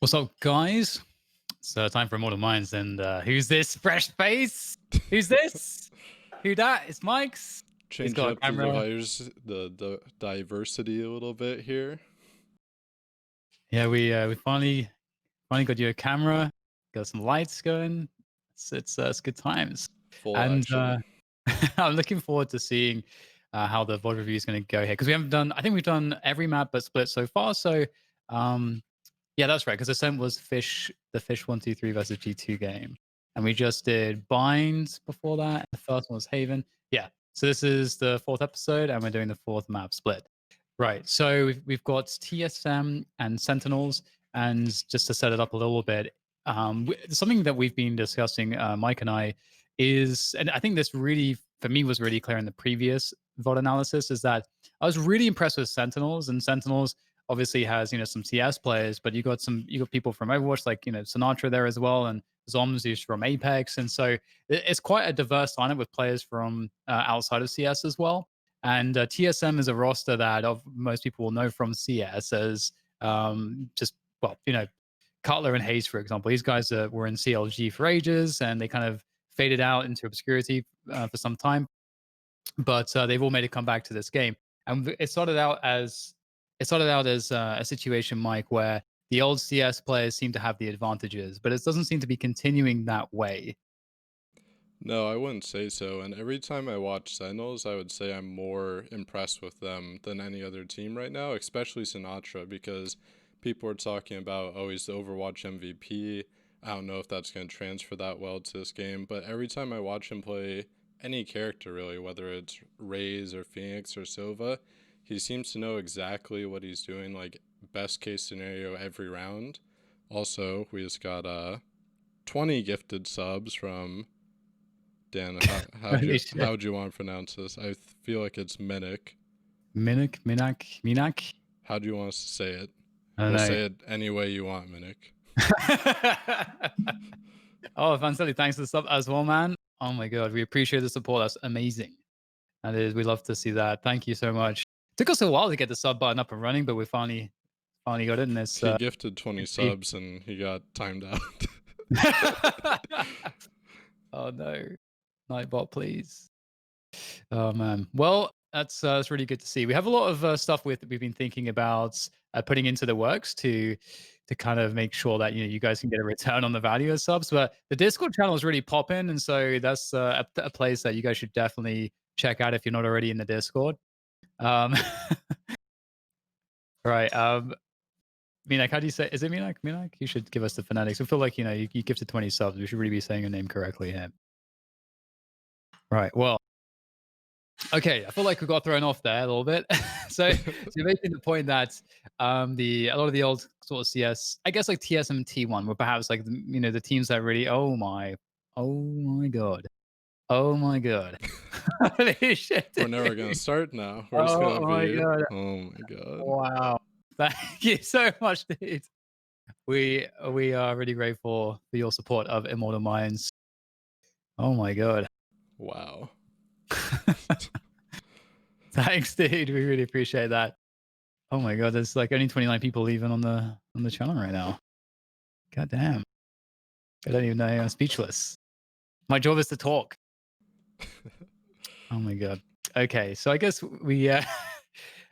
What's up, guys? It's time for Immortal Minds, and who's this fresh face? Who's this? Who that? It's Mike's. He's Changing got a up camera. the diversity a little bit here. Yeah, we finally got you a camera. Got some lights going. It's good times, Full and action. I'm looking forward to seeing how the VOD review is going to go here because we haven't done. I think we've done every map but split so far. So um, yeah, that's right. Because the same was the Fish 123 versus G2 game, and we just did Bind before that. The first one was Haven. Yeah. So this is the fourth episode, and we're doing the fourth map split. Right. So we've got TSM and Sentinels, and just to set it up a little bit, something that we've been discussing, Mike and I, is, and I think this really for me was really clear in the previous VOD analysis, is that I was really impressed with Sentinels, and Sentinels obviously has some CS players, but you got people from Overwatch like Sinatra there as well, and Zoms who's from Apex, and so it's quite a diverse lineup with players from outside of CS as well. And TSM is a roster that most people will know from CS as just well, Cutler and Hayes, for example. These guys were in CLG for ages, and they kind of faded out into obscurity for some time, but they've all made a comeback to this game. And it started out as a situation, Mike, where the old CS players seem to have the advantages, but it doesn't seem to be continuing that way. No, I wouldn't say so. And every time I watch Sentinels, I would say I'm more impressed with them than any other team right now, especially Sinatra, because people are talking about, oh, he's the Overwatch MVP. I don't know if that's going to transfer that well to this game, but every time I watch him play any character, really, whether it's Raze or Phoenix or Silva, he seems to know exactly what he's doing, like best case scenario every round. Also, we just got 20 gifted subs from Dan. How'd you want to pronounce this? I feel like it's Minik. Minak. How do you want us to say it? I don't We'll know. say it any way you want, Minik. Oh, Vanselli, thanks for the sub as well, man. Oh my god, we appreciate the support. That's amazing. That is, we love to see that. Thank you so much. Took us a while to get the sub button up and running, but we finally got it, and it's He gifted 20 good to see. subs and he got timed out. Oh no, Nightbot, please. Oh man. Well, that's really good to see. We have a lot of stuff we've been thinking about putting into the works to kind of make sure that you guys can get a return on the value of subs. But the Discord channel is really popping, and so that's a place that you guys should definitely check out if you're not already in the Discord. Um, right. Minak, how do you say? Is it Minak? Minak? You should give us the phonetics. I feel like you gifted 20 subs. We should really be saying your name correctly here. Right. Well. Okay, I feel like we got thrown off there a little bit. So you're making the point that a lot of the old sort of CS, I guess like TSM and T1 were perhaps like the teams that really oh my god, oh my god, holy shit, We're never going to start now. We're just going oh to my be, god, oh my God. wow, thank you so much, dude. We are really grateful for your support of Immortal Minds. Oh my god. Wow. Thanks, dude. We really appreciate that. Oh my god, there's like only 29 people even on the channel right now. God damn. I don't even know. I'm speechless. My job is to talk. Oh my god. Okay, so I guess we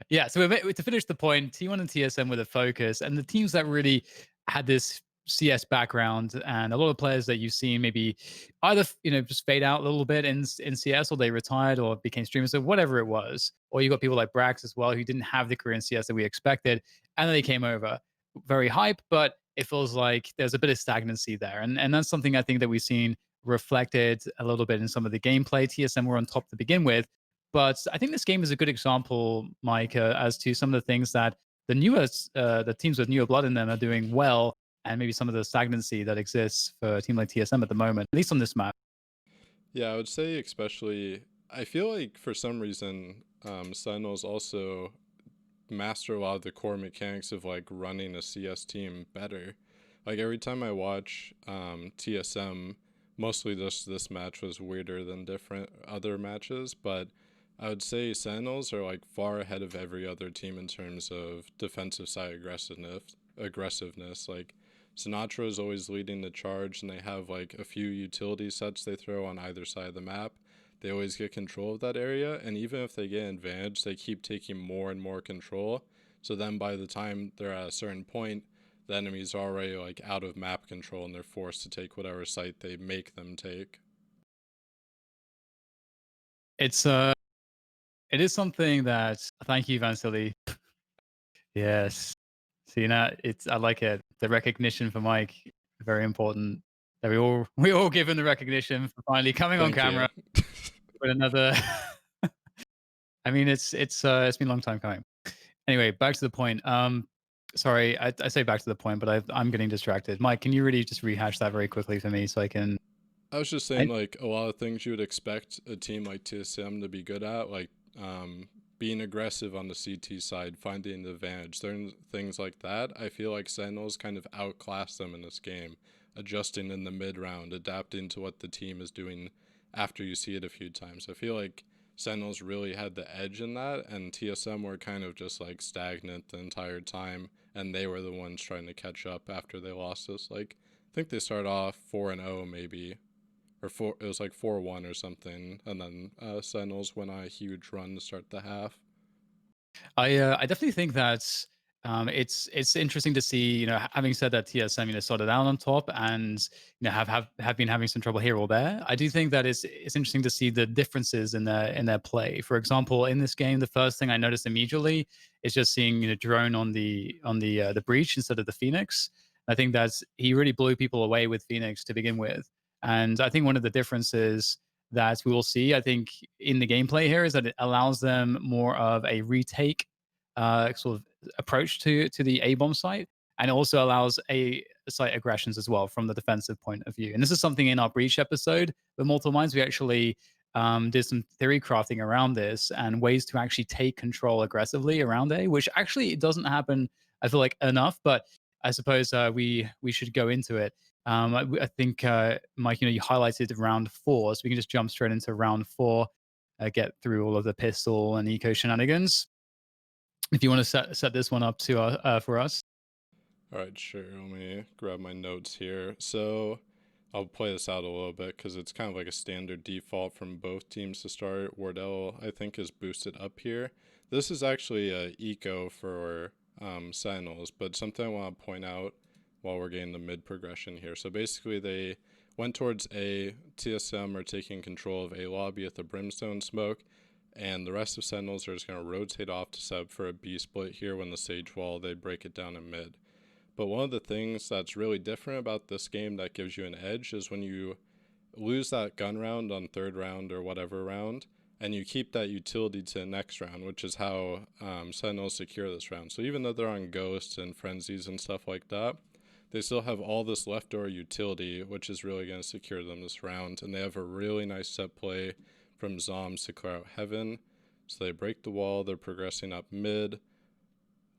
yeah, so to finish the point, T1 and TSM were the focus, and the teams that really had this CS background, and a lot of players that you've seen maybe either just fade out a little bit in CS, or they retired or became streamers, or whatever it was. Or you got people like Brax as well who didn't have the career in CS that we expected, and then they came over very hype, but it feels like there's a bit of stagnancy there, and that's something I think that we've seen reflected a little bit in some of the gameplay. TSM were on top to begin with, but I think this game is a good example, Mike, as to some of the things that the teams with newer blood in them are doing well, and maybe some of the stagnancy that exists for a team like TSM at the moment, at least on this map. Yeah, I would say especially, I feel like for some reason, Sentinels also master a lot of the core mechanics of like running a CS team better. Like every time I watch TSM, mostly just this match was weirder than different other matches, but I would say Sentinels are like far ahead of every other team in terms of defensive side aggressiveness. Like Sinatra is always leading the charge, and they have like a few utility sets they throw on either side of the map. They always get control of that area, and even if they get an advantage, they keep taking more and more control. So then by the time they're at a certain point, the enemy's already like out of map control and they're forced to take whatever site they make them take. It's it is something that thank you, Van Silly. Yes. See now it's I like it. The recognition for Mike, very important. That we all give him the recognition for finally coming on Thank you. camera with another I mean it's been a long time coming. Anyway, back to the point. Sorry, I say back to the point, but I'm getting distracted. Mike, can you really just rehash that very quickly for me so I can I was just I saying, like, a lot of things you would expect a team like TSM to be good at, like being aggressive on the CT side, finding the advantage, certain things like that. I feel like Sentinels kind of outclass them in this game, adjusting in the mid round, adapting to what the team is doing after you see it a few times. I feel like Sentinels really had the edge in that, and TSM were kind of just like stagnant the entire time, and they were the ones trying to catch up after they lost this. Like, I think they started off 4-0 maybe, or four. It was like 4-1 or something, and then Sentinels went on a huge run to start the half. I definitely think that it's interesting to see, having said that TSM, started out on top and have been having some trouble here or there. I do think that it's interesting to see the differences in their play. For example, in this game, the first thing I noticed immediately is just seeing drone on the breach instead of the Phoenix. I think that's he really blew people away with Phoenix to begin with, and I think one of the differences that we will see, I think, in the gameplay here is that it allows them more of a retake sort of approach to the A bomb site, and it also allows a site aggressions as well from the defensive point of view. And this is something in our breach episode, the Mortal Minds, we actually did some theory crafting around this and ways to actually take control aggressively around A, which actually it doesn't happen, I feel like, enough, but I suppose we should go into it. I think Mike, you highlighted round four, so we can just jump straight into round four, get through all of the pistol and eco shenanigans. If you want to set this one up to for us. All right, sure. Let me grab my notes here. So I'll play this out a little bit because it's kind of like a standard default from both teams to start. Wardell, I think, is boosted up here. This is actually a eco for Sentinels, but something I want to point out while we're getting the mid progression here. So basically, they went towards A. TSM are taking control of A lobby with the brimstone smoke, and the rest of Sentinels are just going to rotate off to sub for a B split here when the Sage Wall, they break it down in mid. But one of the things that's really different about this game that gives you an edge is when you lose that gun round on third round or whatever round, and you keep that utility to the next round, which is how Sentinels secure this round. So even though they're on ghosts and frenzies and stuff like that, they still have all this leftover utility, which is really going to secure them this round. And they have a really nice set play from Zombs to clear out Heaven. So they break the wall, they're progressing up mid.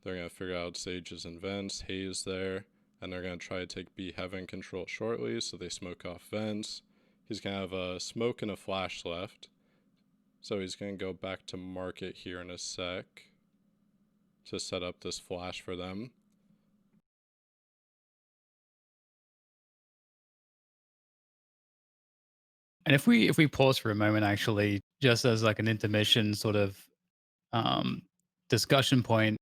They're going to figure out Sages and Vents, Haze there, and they're going to try to take B Heaven control shortly, so they smoke off Vents. He's going to have a smoke and a flash left, so he's going to go back to market here in a sec to set up this flash for them. And if we pause for a moment, actually, just as like an intermission sort of um, discussion point,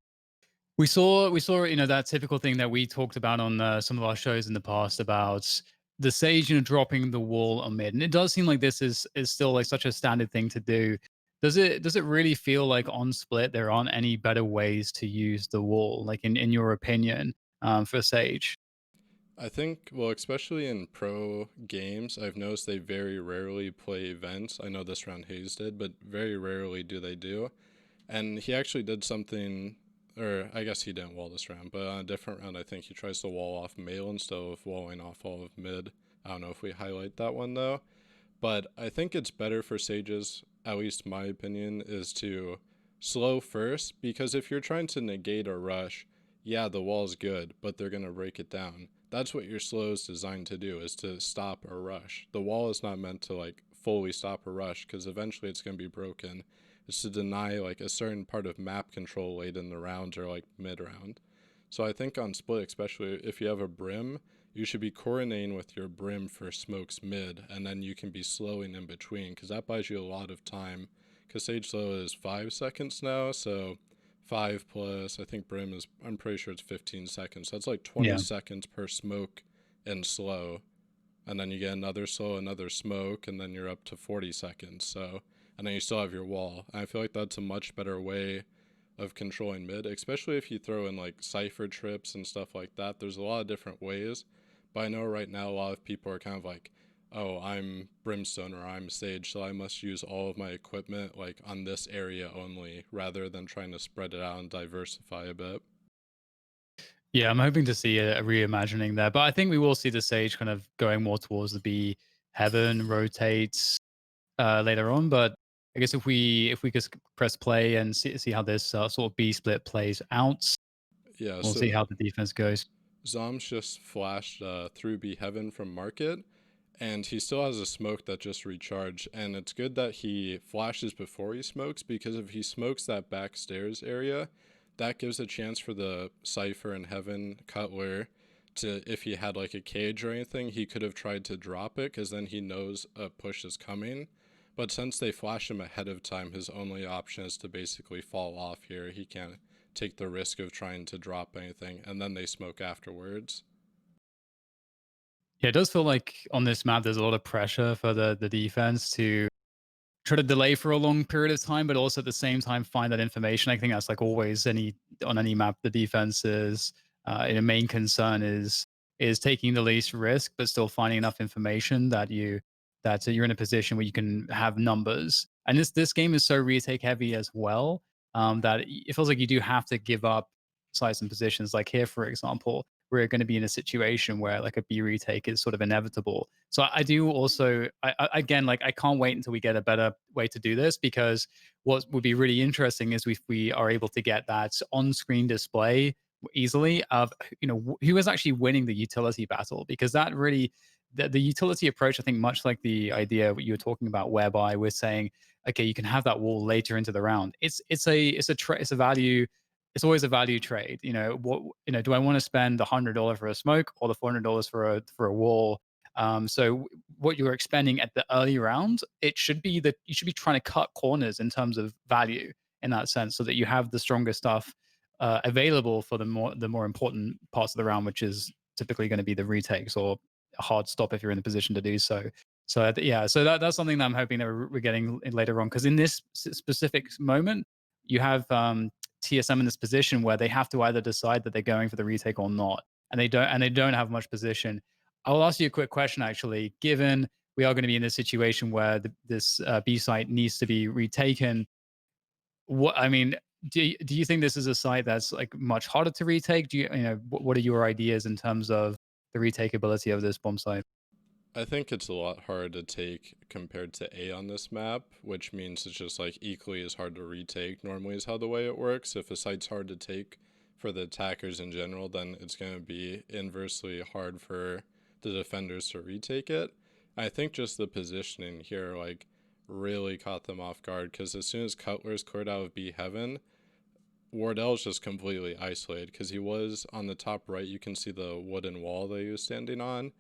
we saw that typical thing that we talked about on some of our shows in the past about the Sage dropping the wall on mid, and it does seem like this is still like such a standard thing to do. Does it really feel like on split there aren't any better ways to use the wall, like in your opinion, for Sage? I think, well, especially in pro games, I've noticed they very rarely play events. I know this round Hayes did, but very rarely do they do. And he actually did something, or I guess he didn't wall this round, but on a different round, I think he tries to wall off mail instead of walling off all of mid. I don't know if we highlight that one though. But I think it's better for Sages, at least my opinion, is to slow first, because if you're trying to negate a rush, yeah, the wall's good, but they're going to break it down. That's what your slow is designed to do, is to stop a rush. The wall is not meant to like fully stop a rush, because eventually it's going to be broken. It's to deny like a certain part of map control late in the round or like mid round. So I think on split, especially if you have a brim, you should be coordinating with your brim for smokes mid, and then you can be slowing in between because that buys you a lot of time. Because stage slow is 5 seconds now, so 5 plus I think brim is, I'm pretty sure it's 15 seconds. That's like 20 Yeah. seconds per smoke in slow, and then you get another slow, another smoke, and then you're up to 40 seconds. So, and then you still have your wall. And I feel like that's a much better way of controlling mid, especially if you throw in like cipher trips and stuff like that. There's a lot of different ways, but I know right now a lot of people are kind of like, oh, I'm Brimstone or I'm Sage, so I must use all of my equipment like on this area only, rather than trying to spread it out and diversify a bit. Yeah, I'm hoping to see a reimagining there, but I think we will see the Sage kind of going more towards the B heaven rotates later on. But I guess if we just press play and see how this sort of B split plays out, Yeah, we'll see so how the defense goes. Zom's just flashed through B Heaven from Market, and he still has a smoke that just recharged. And it's good that he flashes before he smokes, because if he smokes that back stairs area, that gives a chance for the Cypher and Heaven Cutler to, if he had like a cage or anything, he could have tried to drop it because then he knows a push is coming. But since they flash him ahead of time, his only option is to basically fall off here. He can't take the risk of trying to drop anything, and then they smoke afterwards. Yeah, it does feel like on this map there's a lot of pressure for the defense to try to delay for a long period of time, but also at the same time find that information. I think that's like always any map, the defense's main concern is taking the least risk, but still finding enough information that you're in a position where you can have numbers. And this game is so retake heavy as well, that it feels like you do have to give up sites and positions. Like here, for example, we're going to be in a situation where like a B retake is sort of inevitable. So I do also, again, like I can't wait until we get a better way to do this, because what would be really interesting is if we are able to get that on-screen display easily of who is actually winning the utility battle, because that really the utility approach, I think, much like the idea what you were talking about, whereby we're saying, okay, you can have that wall later into the round. It's a value. It's always a value trade. Do I want to spend $100 for a smoke or the $400 for a wall? What you're expending at the early round, it should be that you should be trying to cut corners in terms of value in that sense, so that you have the stronger stuff available for the more important parts of the round, which is typically going to be the retakes or a hard stop if you're in the position to do so. So that's something that I'm hoping that we're getting later on, because in this specific moment, you have TSM in this position where they have to either decide that they're going for the retake or not, and they don't have much position. I'll ask you a quick question, actually. Given we are going to be in a situation where this B site needs to be retaken, what I mean, do you think this is a site that's like much harder to retake? What are your ideas in terms of the retakeability of this bomb site? I think it's a lot harder to take compared to A on this map, which means it's just like equally as hard to retake. Normally, is how the way it works. If a site's hard to take for the attackers in general, then it's going to be inversely hard for the defenders to retake it. I think just the positioning here, like, really caught them off guard, because as soon as Cutler's cleared out of B Heaven, Wardell's just completely isolated, because he was on the top right. You can see the wooden wall that he was standing on,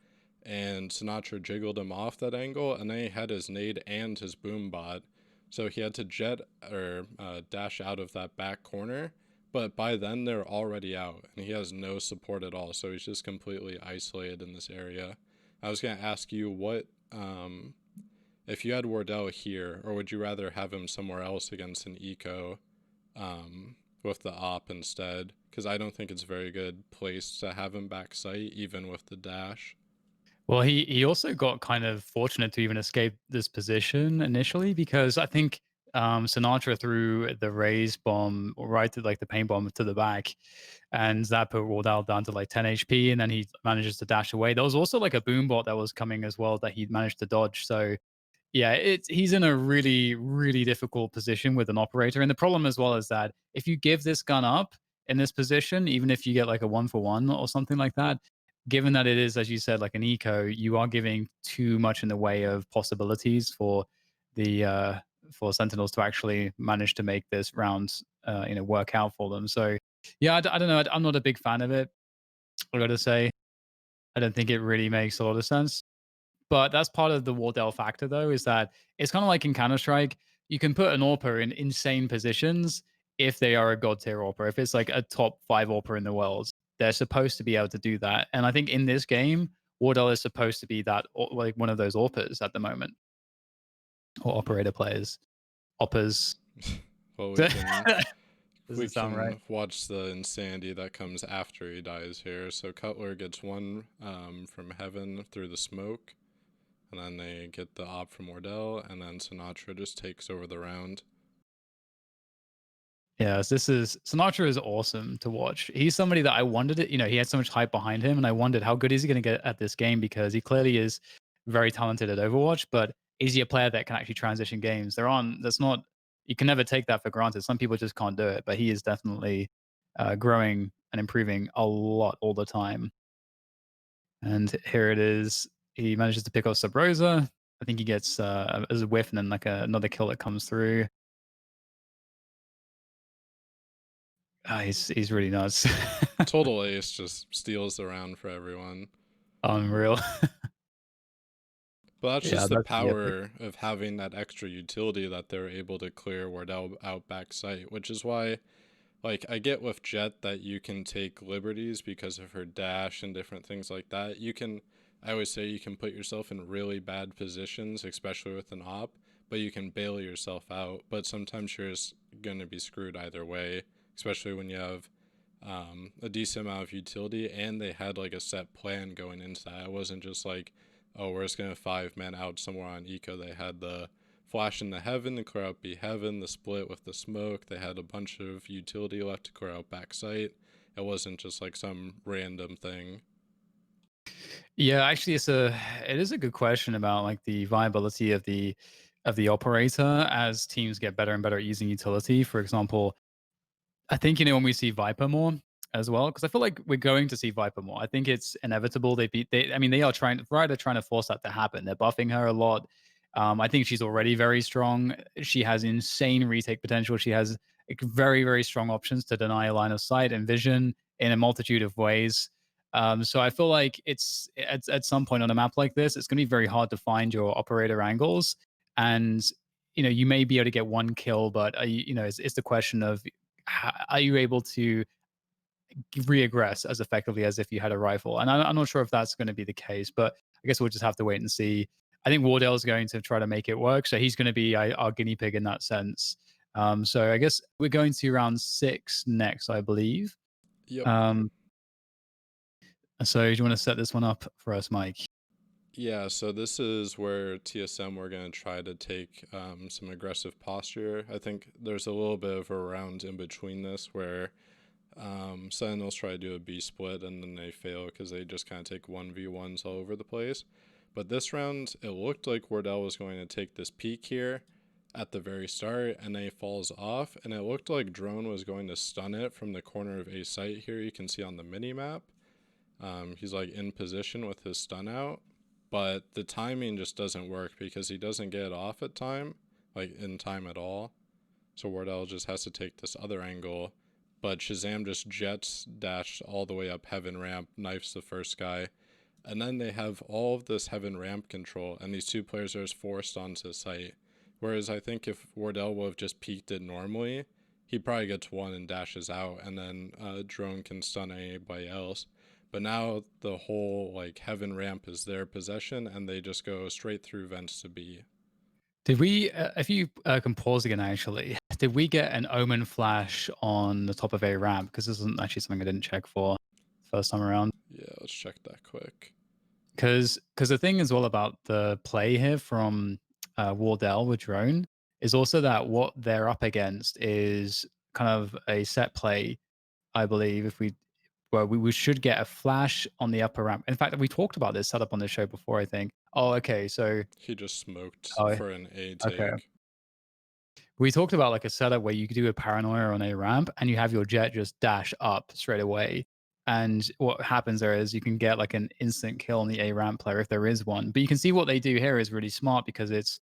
and Sinatra jiggled him off that angle, and then he had his nade and his boom bot, so he had to jet or dash out of that back corner. But by then they're already out, and he has no support at all, so he's just completely isolated in this area. I was gonna ask you what if you had Wardell here, or would you rather have him somewhere else against an eco with the op instead? Because I don't think it's a very good place to have him back site, even with the dash. Well, he also got kind of fortunate to even escape this position initially, because I think Sinatra threw the raise bomb right to like the paint bomb to the back, and that put Wardell down to like 10 HP, and then he manages to dash away. There was also like a boom bot that was coming as well that he managed to dodge. So yeah, he's in a really, really difficult position with an operator. And the problem as well is that if you give this gun up in this position, even if you get like a 1-for-1 or something like that, given that it is, as you said, like an eco, you are giving too much in the way of possibilities the for Sentinels to actually manage to make this round work out for them. So Yeah, I don't know. I'm not a big fan of it. I gotta say, I don't think it really makes a lot of sense. But that's part of the Wardell factor, though, is that it's kind of like in Counter Strike. You can put an AWPer in insane positions if they are a god tier AWPer. If it's like a top five AWPer in the world, they're supposed to be able to do that. And I think in this game, Wardell is supposed to be that like one of those AWPers at the moment, or operator players, oppers. Well, we can Doesn't sound right. watch the insanity that comes after he dies here. So Cutler gets one from heaven through the smoke, and then they get the op from Wardell, and then Sinatra just takes over the round. Yes, this is Sinatra is awesome to watch. He's somebody that I wondered, he had so much hype behind him, and I wondered how good is he going to get at this game because he clearly is very talented at Overwatch, but is he a player that can actually transition games? That's not, you can never take that for granted. Some people just can't do it, but he is definitely growing and improving a lot all the time. And here it is. He manages to pick up Sub Rosa. I think he gets as a whiff and then like another kill that comes through. He's really nuts. Total Ace just steals the round for everyone. Unreal. But that's Yeah, just the that's pretty epic. power of having that extra utility that they're able to clear Wardell out backside, which is why, like, I get with Jet that you can take liberties because of her dash and different things like that. I always say you can put yourself in really bad positions, especially with an op, but you can bail yourself out. But sometimes you're just going to be screwed either way, especially when you have a decent amount of utility and they had like a set plan going into that. It wasn't just like, oh, we're just going to 5 men out somewhere on eco. They had the flash in the heaven to clear out B heaven, the split with the smoke. They had a bunch of utility left to clear out backside. It wasn't just like some random thing. Yeah, actually, it is a good question about like the viability of the operator as teams get better and better at using utility. For example, I think, when we see Viper more as well, because I feel like we're going to see Viper more. I think it's inevitable. I mean, they are trying, right? They're trying to force that to happen. They're buffing her a lot. I think she's already very strong. She has insane retake potential. She has like, very, very strong options to deny line of sight and vision in a multitude of ways. So I feel like it's at some point on a map like this, it's going to be very hard to find your operator angles. And you may be able to get one kill, but it's the question of are you able to regress as effectively as if you had a rifle? And I'm not sure if that's going to be the case, but I guess we'll just have to wait and see. I think Wardell's going to try to make it work, so he's going to be our guinea pig in that sense. So I guess we're going to round 6 next, I believe. Yep. Um, so do you want to set this one up for us, Mike? Yeah, so this is where TSM we're going to try to take some aggressive posture. I think there's a little bit of a round in between this where Sentinels try to do a B split and then they fail because they just kind of take 1v1s all over the place. But this round, it looked like Wardell was going to take this peek here at the very start and then he falls off. And it looked like Drone was going to stun it from the corner of A site here. You can see on the mini map. He's like in position with his stun out. But the timing just doesn't work because he doesn't get it off at time, like in time at all. So Wardell just has to take this other angle, but Shazam just jets dash all the way up heaven ramp, knifes the first guy, and then they have all of this heaven ramp control, and these two players are just forced onto site. Whereas I think if Wardell would have just peeked it normally, he probably gets one and dashes out, and then Drone can stun anybody else. But now the whole like heaven ramp is their possession, and they just go straight through vents to B. Did we, if you can pause again, actually, did we get an Omen flash on the top of a ramp? Because this isn't actually something I didn't check for first time around. Yeah, let's check that quick. Because the thing is all about the play here from Wardell with drone is also that what they're up against is kind of a set play. I believe if we well we should get a flash on the upper ramp. In fact, we talked about this setup on the show before. I think. Oh, okay. So He just smoked oh, for an A okay. take. We talked about like a setup where you could do a paranoia on a ramp and you have your jet just dash up straight away. And what happens there is you can get like an instant kill on the A ramp player if there is one. But you can see what they do here is really smart because it's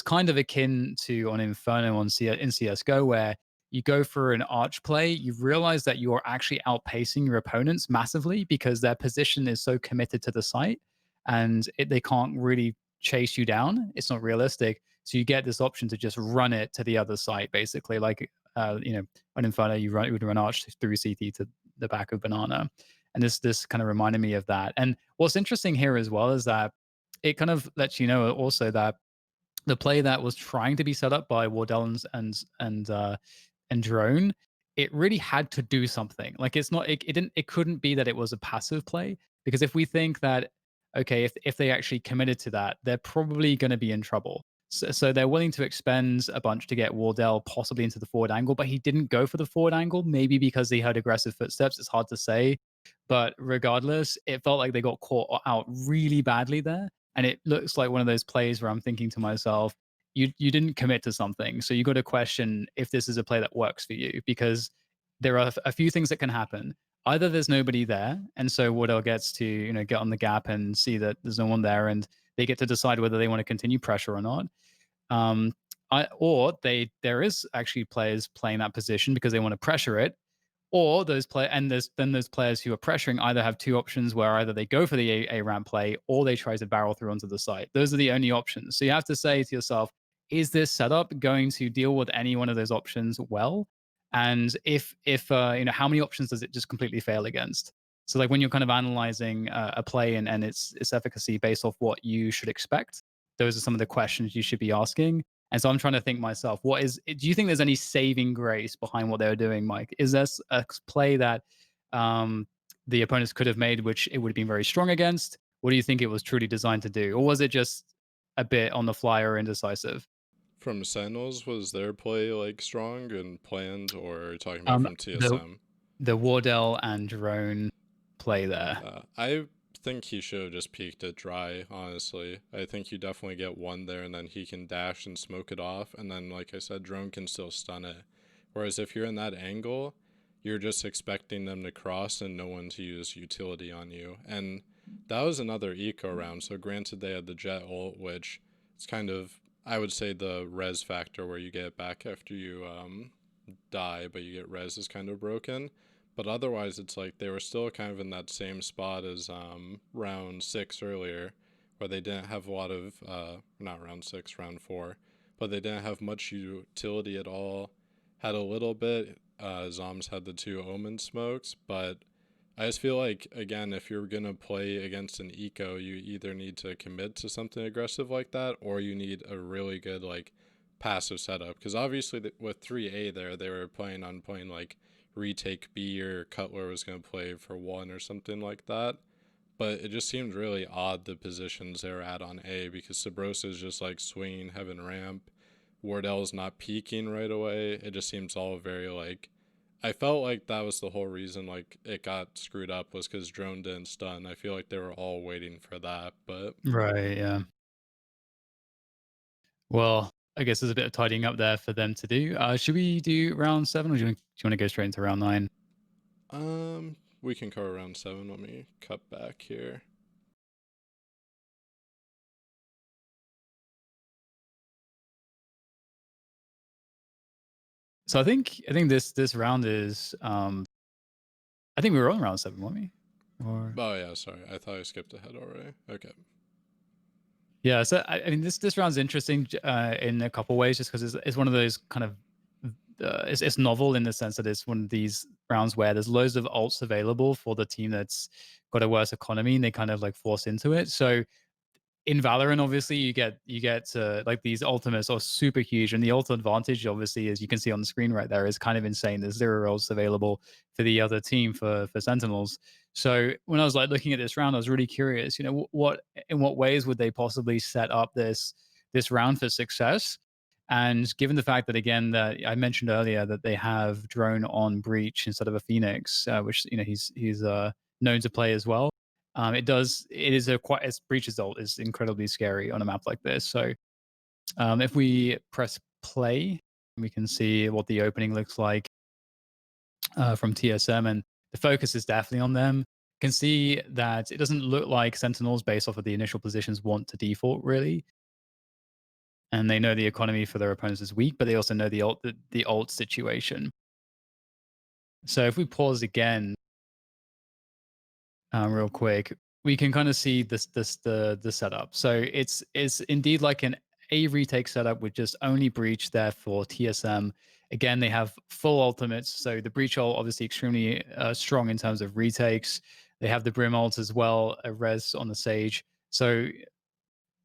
kind of akin to on Inferno in CS:GO where you go for an arch play, you realize that you're actually outpacing your opponents massively because their position is so committed to the site and they can't really chase you down. It's not realistic. So you get this option to just run it to the other site, basically. Like, on Inferno, you would run arch through CT to the back of Banana. And this kind of reminded me of that. And what's interesting here as well is that it kind of lets you know also that the play that was trying to be set up by Wardell and Drone, it really had to do something. Like it's not, it didn't, it couldn't be that it was a passive play because if we think that okay, if they actually committed to that, they're probably going to be in trouble. So they're willing to expend a bunch to get Wardell possibly into the forward angle, but he didn't go for the forward angle. Maybe because he heard aggressive footsteps. It's hard to say, but regardless, it felt like they got caught out really badly there. And it looks like one of those plays where I'm thinking to myself, you didn't commit to something. So you got to question if this is a play that works for you because there are a few things that can happen. Either there's nobody there, and so Wardell gets to get on the gap and see that there's no one there, and they get to decide whether they want to continue pressure or not. Um, or there is actually players playing that position because they want to pressure it, or those players who are pressuring either have two options where either they go for the A ramp play or they try to barrel through onto the site. Those are the only options. So you have to say to yourself, is this setup going to deal with any one of those options well? And if how many options does it just completely fail against? So like when you're kind of analyzing a play and its efficacy based off what you should expect, those are some of the questions you should be asking. And so I'm trying to think myself, do you think there's any saving grace behind what they were doing, Mike? Is there a play that um, the opponents could have made, which it would have been very strong against? What do you think it was truly designed to do? Or was it just a bit on the fly or indecisive? From Sentinels, was their play like strong and planned, or are you talking about Um, from the TSM? the Wardell and Drone play there. I think he should have just peeked it dry, honestly. I think you definitely get one there and then he can dash and smoke it off. And then, like I said, drone can still stun it. Whereas if you're in that angle, you're just expecting them to cross and no one to use utility on you. And that was another eco round. So, granted, they had the jet ult, which it's kind of, I would say, the res factor where you get it back after you die, but you get res is kind of broken. But otherwise, it's like they were still kind of in that same spot as round six earlier, where they didn't have a lot of, not round six, round four, but they didn't have much utility at all. Had a little bit. Zoms had the two Omen smokes, but I just feel like, again, if you're going to play against an eco, you either need to commit to something aggressive like that, or you need a really good, like, passive setup. Because obviously, with 3A there, they were planning on playing, like, retake B or Cutler was going to play for one or something like that. But it just seemed really odd the positions they were at on A because Sabrosa is just like swinging heaven ramp. Wardell's not peeking right away. It just seems all very like. I felt like that was the whole reason like it got screwed up was because drone didn't stun. I feel like they were all waiting for that, but Right. Yeah. Well, I guess there's a bit of tidying up there for them to do. Should we do round seven, or do you want to go straight into round nine? we can cover around 7. Let me cut back here. So I think this round is I think we were on round seven, weren't we? Or Oh yeah, sorry. I thought I skipped ahead already. Okay. yeah, so I mean this round's interesting in a couple ways, just because it's one of those kind of it's novel in the sense that it's one of these rounds where there's loads of alts available for the team that's got a worse economy, and they kind of like force into it. So in Valorant, obviously, you get like these ultimates are super huge, and the ult advantage, obviously, as you can see on the screen right there, is kind of insane. There's 0 ults available for the other team for Sentinels. So when I was like looking at this round, I was really curious. What in what ways would they possibly set up this round for success? And given the fact that again that I mentioned earlier that they have drone on breach instead of a phoenix, which he's known to play as well. It is a quite its breach result is incredibly scary on a map like this. So if we press play, we can see what the opening looks like from TSM, and the focus is definitely on them. You can see that it doesn't look like Sentinels, based off of the initial positions, want to default really. and they know the economy for their opponents is weak, but they also know the ult situation. So if we pause again, real quick, we can kind of see the setup. So it's indeed like an A retake setup with just only breach there for TSM. Again, they have full ultimates, so the breach ult obviously extremely strong in terms of retakes. They have the brim ult as well, a res on the sage. So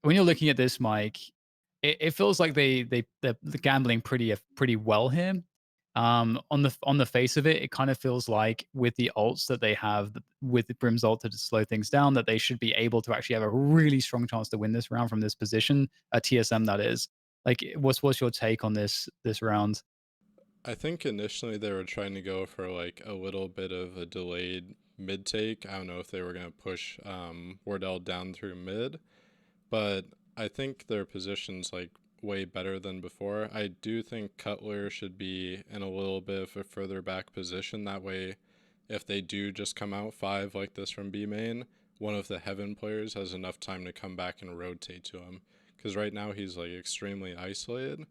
when you're looking at this, Mike, it feels like they're gambling pretty well here. On the face of it, it kind of feels like with the ults that they have with the Brim's ult to slow things down, that they should be able to actually have a really strong chance to win this round from this position. TSM that is. Like, what's your take on this round? I think initially they were trying to go for like a little bit of a delayed mid take. I don't know if they were going to push Wardell down through mid, but I think their position's like way better than before. I do think Cutler should be in a little bit of a further back position. That way, if they do just come out 5 like this from B main, one of the Heaven players has enough time to come back and rotate to him. Because right now he's like extremely isolated,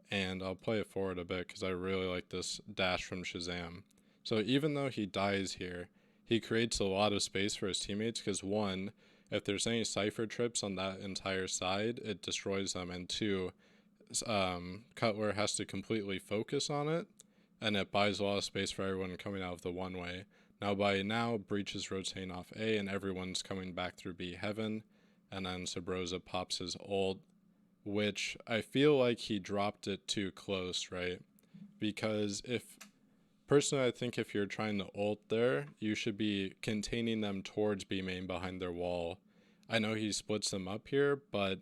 and I'll play it forward a bit because I really like this dash from Shazam. So even though he dies here, he creates a lot of space for his teammates because one, if there's any Cypher trips on that entire side, it destroys them, and two, Cutler has to completely focus on it, and it buys a lot of space for everyone coming out of the one way. Now by now, Breach is rotating off A, and everyone's coming back through B Heaven, and then Sabrosa pops his ult, which I feel like he dropped it too close, right? Because personally, I think if you're trying to ult there, you should be containing them towards B main behind their wall. I know he splits them up here, but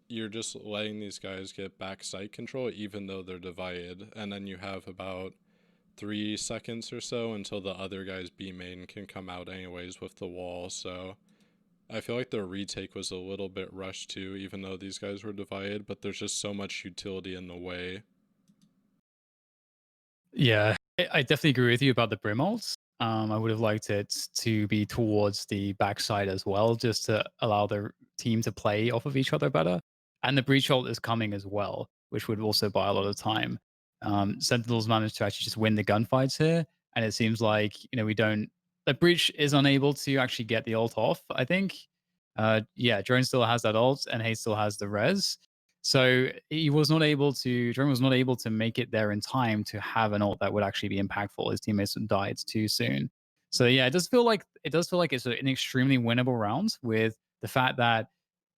you're just letting these guys get back site control even though they're divided. And then you have about 3 seconds or so until the other guy's B main can come out anyways with the wall. So I feel like the retake was a little bit rushed too, even though these guys were divided, but there's just so much utility in the way. Yeah, I definitely agree with you about the brim ults. I would have liked it to be towards the backside as well, just to allow the team to play off of each other better. And the breach ult is coming as well, which would also buy a lot of time. Sentinels managed to actually just win the gunfights here, and it seems like we don't. The breach is unable to actually get the ult off. I think. Yeah, drone still has that ult, and Hayes still has the res. So he was not able to. Drone was not able to make it there in time to have an ult that would actually be impactful. His teammates died too soon. So yeah, it does feel like it's an extremely winnable round with the fact that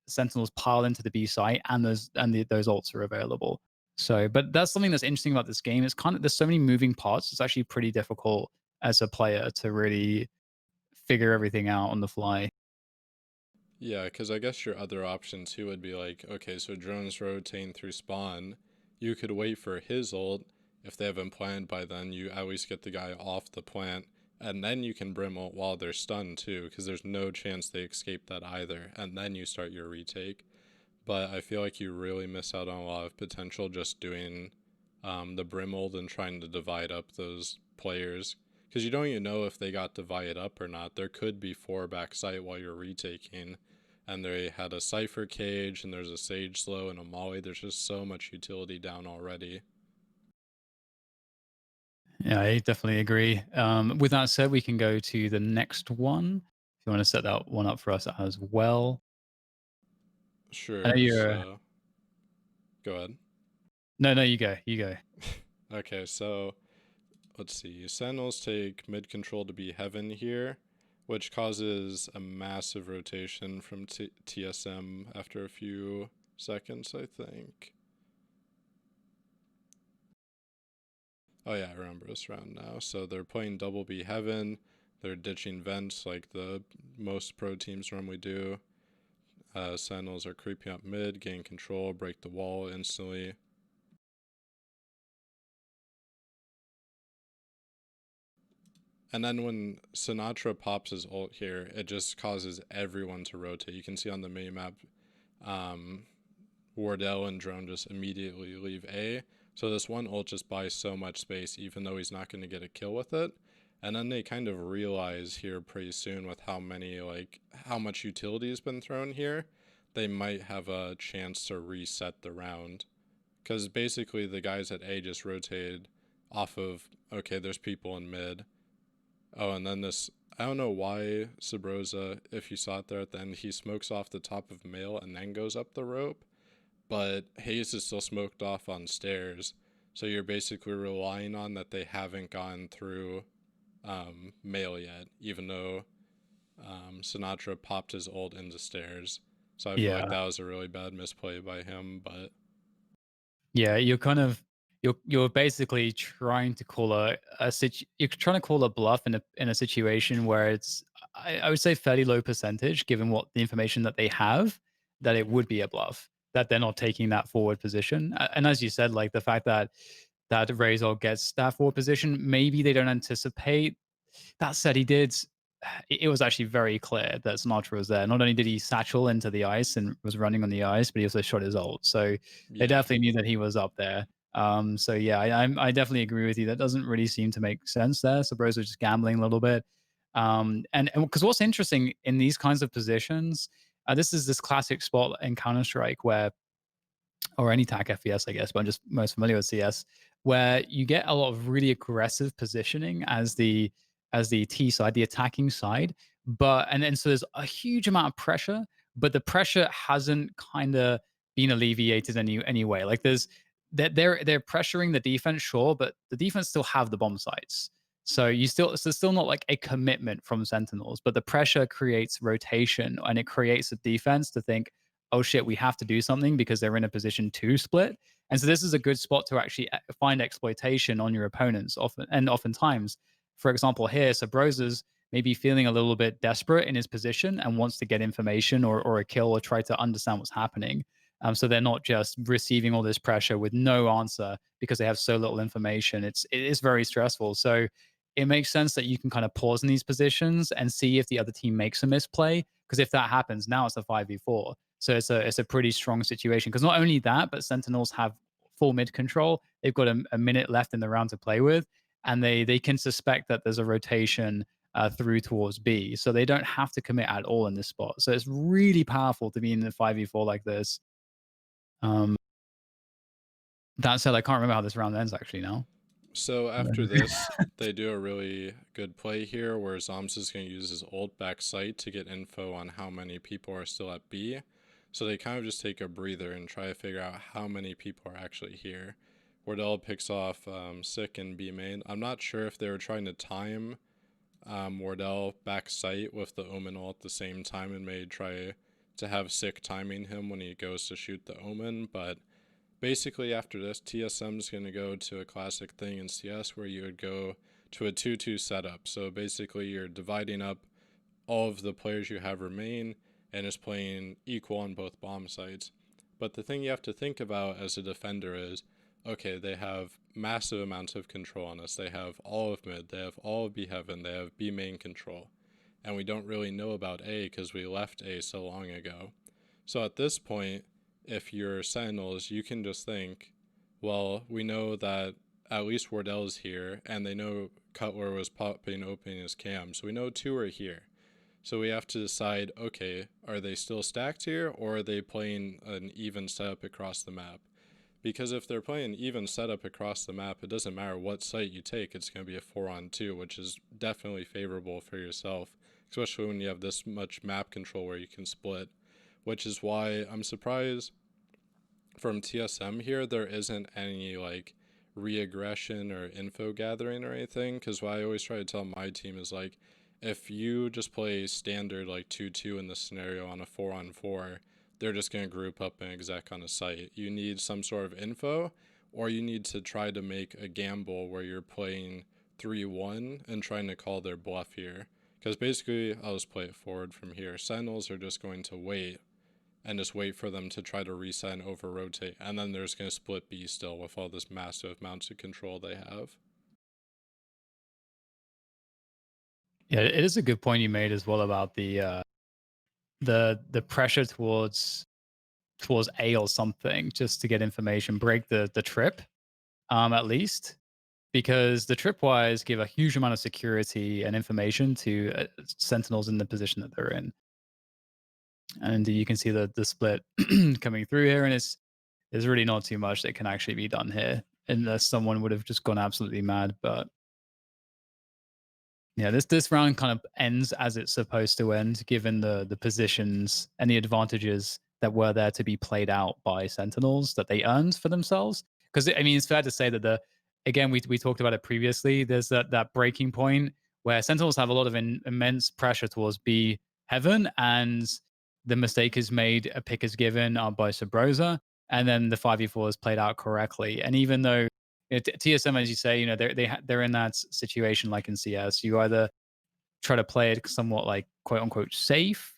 Sentinels pile into the B site and those ults are available. So, but that's something that's interesting about this game. It's kind of there's so many moving parts. It's actually pretty difficult as a player to really figure everything out on the fly. Yeah, because I guess your other option too would be like, okay, so drones rotating through spawn, you could wait for his ult. If they haven't planned by then, you at least get the guy off the plant, and then you can brim ult while they're stunned too, because there's no chance they escape that either, and then you start your retake. But I feel like you really miss out on a lot of potential just doing the brim ult and trying to divide up those players. Because you don't even know if they got divided up or not. There could be 4 backside while you're retaking, and they had a Cypher cage, and there's a Sage Slow and a Molly. There's just so much utility down already. Yeah, I definitely agree. With that said, we can go to the next one. If you want to set that one up for us as well. I know Sure, you're. so go ahead. No, no, you go. You go. Okay, so let's see. Sentinels take mid control to be Heaven here, which causes a massive rotation from TSM after a few seconds, I think. Oh yeah, I remember this round now. So they're playing double B Heaven. They're ditching vents like the most pro teams normally do. Sentinels are creeping up mid, gain control, break the wall instantly. And then when Sinatra pops his ult here, it just causes everyone to rotate. You can see on the mini map, um, Wardell and Drone just immediately leave A. So this one ult just buys so much space, even though he's not going to get a kill with it. And then they kind of realize here pretty soon with how much utility has been thrown here, they might have a chance to reset the round. Because basically the guys at A just rotated off of, okay, there's people in mid. Oh, and then this, I don't know why Sabrosa, if you saw it there at the end, he smokes off the top of male and then goes up the rope. But Hayes is still smoked off on stairs. So you're basically relying on that they haven't gone through male yet, even though Sinatra popped his ult into stairs. So I feel like Yeah. that was a really bad misplay by him. But Yeah, you're kind of you're basically trying to call you're trying to call a bluff in a situation where it's I would say fairly low percentage given what the information that they have that it would be a bluff that they're not taking that forward position. And as you said, like the fact that Razor gets that forward position, maybe they don't anticipate. That said, he did. It was actually very clear that Sinatra was there. Not only did he satchel into the ice and was running on the ice, but he also shot his ult. So they yeah. definitely knew that he was up there. So yeah, I definitely agree with you. That doesn't really seem to make sense there. So Bros are just gambling a little bit. And because what's interesting in these kinds of positions, this is this classic spot in Counter Strike where or any TAC FPS, I guess, but I'm just most familiar with CS, where you get a lot of really aggressive positioning as the T side, the attacking side. But and then so there's a huge amount of pressure, but the pressure hasn't kind of been alleviated anyway. Like they're pressuring the defense, sure, but the defense still have the bomb sites. So you still so it's still not like a commitment from Sentinels, but the pressure creates rotation and it creates a defense to think, oh shit, we have to do something because they're in a position to split. And so this is a good spot to actually find exploitation on your opponents often and oftentimes. For example, here, Sabrosa's maybe feeling a little bit desperate in his position and wants to get information or a kill or try to understand what's happening. So they're not just receiving all this pressure with no answer because they have so little information. It is very stressful. So it makes sense that you can kind of pause in these positions and see if the other team makes a misplay. Because if that happens, now it's a 5v4. So it's a pretty strong situation. Because not only that, but Sentinels have full mid control. They've got a minute left in the round to play with, and they can suspect that there's a rotation through towards B. So they don't have to commit at all in this spot. So it's really powerful to be in the 5v4 like this. Um, that said, I can't remember how this round ends actually now. So after this, they do a really good play here where Zoms is going to use his ult back sight to get info on how many people are still at B. So they kind of just take a breather and try to figure out how many people are actually here. Wardell picks off Sick and B main. I'm not sure if they were trying to time Wardell back sight with the Omen ult at the same time and may try to have Sick timing him when he goes to shoot the Omen, but basically after this, TSM is going to go to a classic thing in CS where you would go to a 2-2 setup. So basically you're dividing up all of the players you have remain and is playing equal on both bomb sites. But the thing you have to think about as a defender is, okay, they have massive amounts of control on us. They have all of mid, they have all of B heaven, they have B main control. And we don't really know about A because we left A so long ago. So at this point, if you're Sentinels, you can just think, well, we know that at least Wardell's here, and they know Cutler was popping open his cam, so we know two are here. So we have to decide, okay, are they still stacked here, or are they playing an even setup across the map? Because if they're playing even setup across the map, it doesn't matter what site you take, it's going to be a 4-on-2, which is definitely favorable for yourself, especially when you have this much map control where you can split, which is why I'm surprised from TSM here there isn't any like re-aggression or info gathering or anything, because what I always try to tell my team is like, if you just play standard like 2-2 in this scenario on a 4-on-4, they're just going to group up and exec on a site. You need some sort of info, or you need to try to make a gamble where you're playing 3-1 and trying to call their bluff here. Because basically, I'll just play it forward from here. Sentinels are just going to wait and just wait for them to try to reset and over rotate. And then they're just going to split B still with all this massive amounts of control they have. Yeah, it is a good point you made as well about the pressure towards A or something just to get information, break the trip, at least. Because the tripwires give a huge amount of security and information to Sentinels in the position that they're in. And you can see the split coming through here, and there's really not too much that can actually be done here unless someone would have just gone absolutely mad. But yeah, this round kind of ends as it's supposed to end, given the positions and the advantages that were there to be played out by Sentinels that they earned for themselves. Because I mean, it's fair to say that again we talked about it previously. There's that breaking point where Sentinels have a lot of immense pressure towards B heaven, and the mistake is made, a pick is given by Sabrosa, and then the 5v4 is played out correctly. And even though TSM, as you say, they're in that situation like in CS. You either try to play it somewhat like quote unquote safe,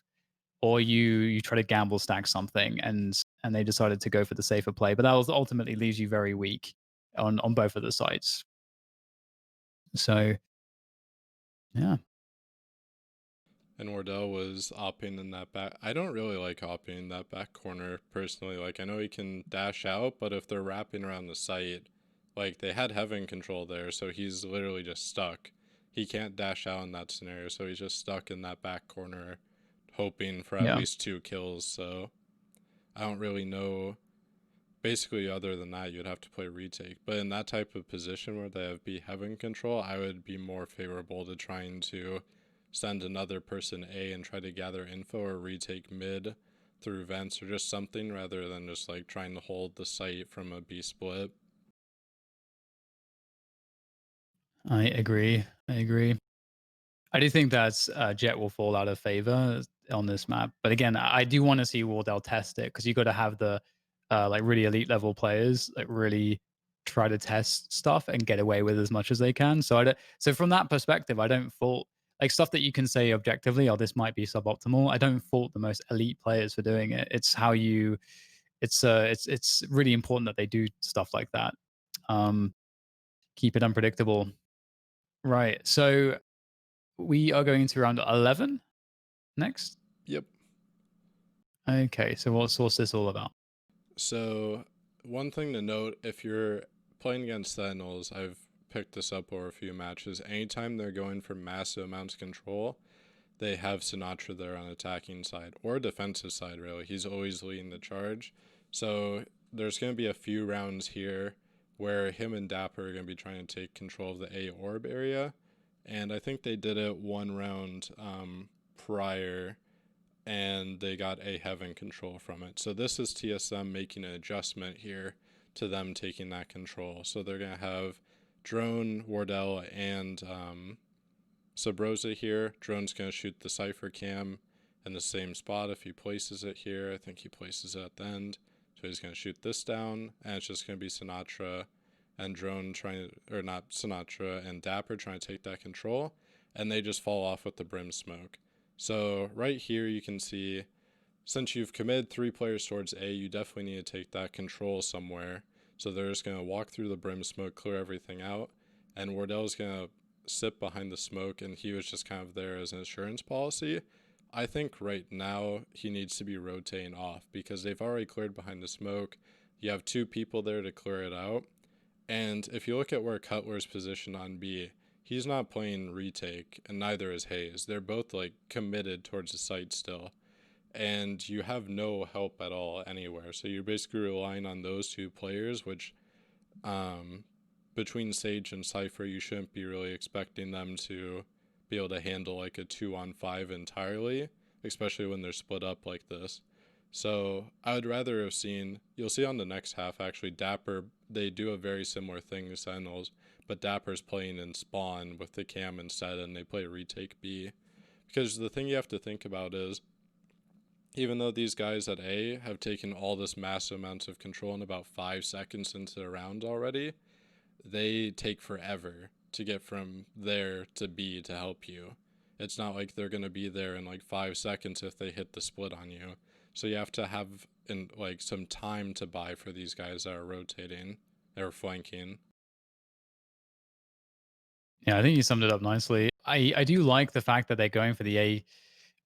or you try to gamble stack something, and they decided to go for the safer play. But that was ultimately leaves you very weak on both of the sides. So yeah, And Wardell was opping in that back. I don't really like opping in that back corner personally. Like, I know he can dash out, but if they're wrapping around the site, like they had Heaven control there, so he's literally just stuck. He can't dash out in that scenario, so he's just stuck in that back corner, hoping for at yeah. least 2 kills. So I don't really know. Basically, other than that, you'd have to play retake. But in that type of position where they have B Heaven control, I would be more favorable to trying to send another person A and try to gather info or retake mid through vents or just something rather than just like trying to hold the site from a B split. I agree. I agree. I do think that Jet will fall out of favor on this map. But again, I do want to see Wardell test it because you got to have the like really elite level players like really try to test stuff and get away with as much as they can. So so from that perspective, I don't fault like stuff that you can say objectively, oh, this might be suboptimal. I don't fault the most elite players for doing it. It's how you it's really important that they do stuff like that. Um, keep it unpredictable. Right. So we are going to round 11 next. Yep. Okay, so what's this all about? So, one thing to note if you're playing against Sentinels, I've picked this up over a few matches. Anytime they're going for massive amounts of control, they have Sinatra there on attacking side or defensive side, really. He's always leading the charge. So there's going to be a few rounds here where him and Dapper are going to be trying to take control of the A orb area. And I think they did it one round prior and they got A Heaven control from it. So this is TSM making an adjustment here to them taking that control. So they're going to have Drone, Wardell, and Sabrosa here. Drone's going to shoot the Cypher cam in the same spot if he places it here. I think he places it at the end. So he's going to shoot this down, and it's just going to be Sinatra and Drone trying to, or not Sinatra and Dapper trying to take that control, and they just fall off with the Brim smoke. So right here you can see, since you've committed 3 players towards A, you definitely need to take that control somewhere. So they're just going to walk through the Brim smoke, clear everything out, and Wardell's going to sit behind the smoke, and he was just kind of there as an insurance policy. I think right now he needs to be rotating off because they've already cleared behind the smoke. You have 2 people there to clear it out. And if you look at where Cutler's positioned on B, he's not playing retake, and neither is Hayes. They're both like committed towards the site still. And you have no help at all anywhere. So you're basically relying on those 2 players, which between Sage and Cypher, you shouldn't be really expecting them to be able to handle like a 2-on-5 entirely, especially when they're split up like this. So I would rather have seen, you'll see on the next half actually, Dapper, they do a very similar thing to Sentinels, but Dapper's playing in spawn with the cam instead, and they play retake B. Because the thing you have to think about is, even though these guys at A have taken all this massive amounts of control in about 5 seconds into the round already, they take forever to get from there to B to help you. It's not like they're going to be there in like 5 seconds if they hit the split on you. So you have to have like some time to buy for these guys that are rotating or flanking. Yeah, I think you summed it up nicely. I do like the fact that they're going for the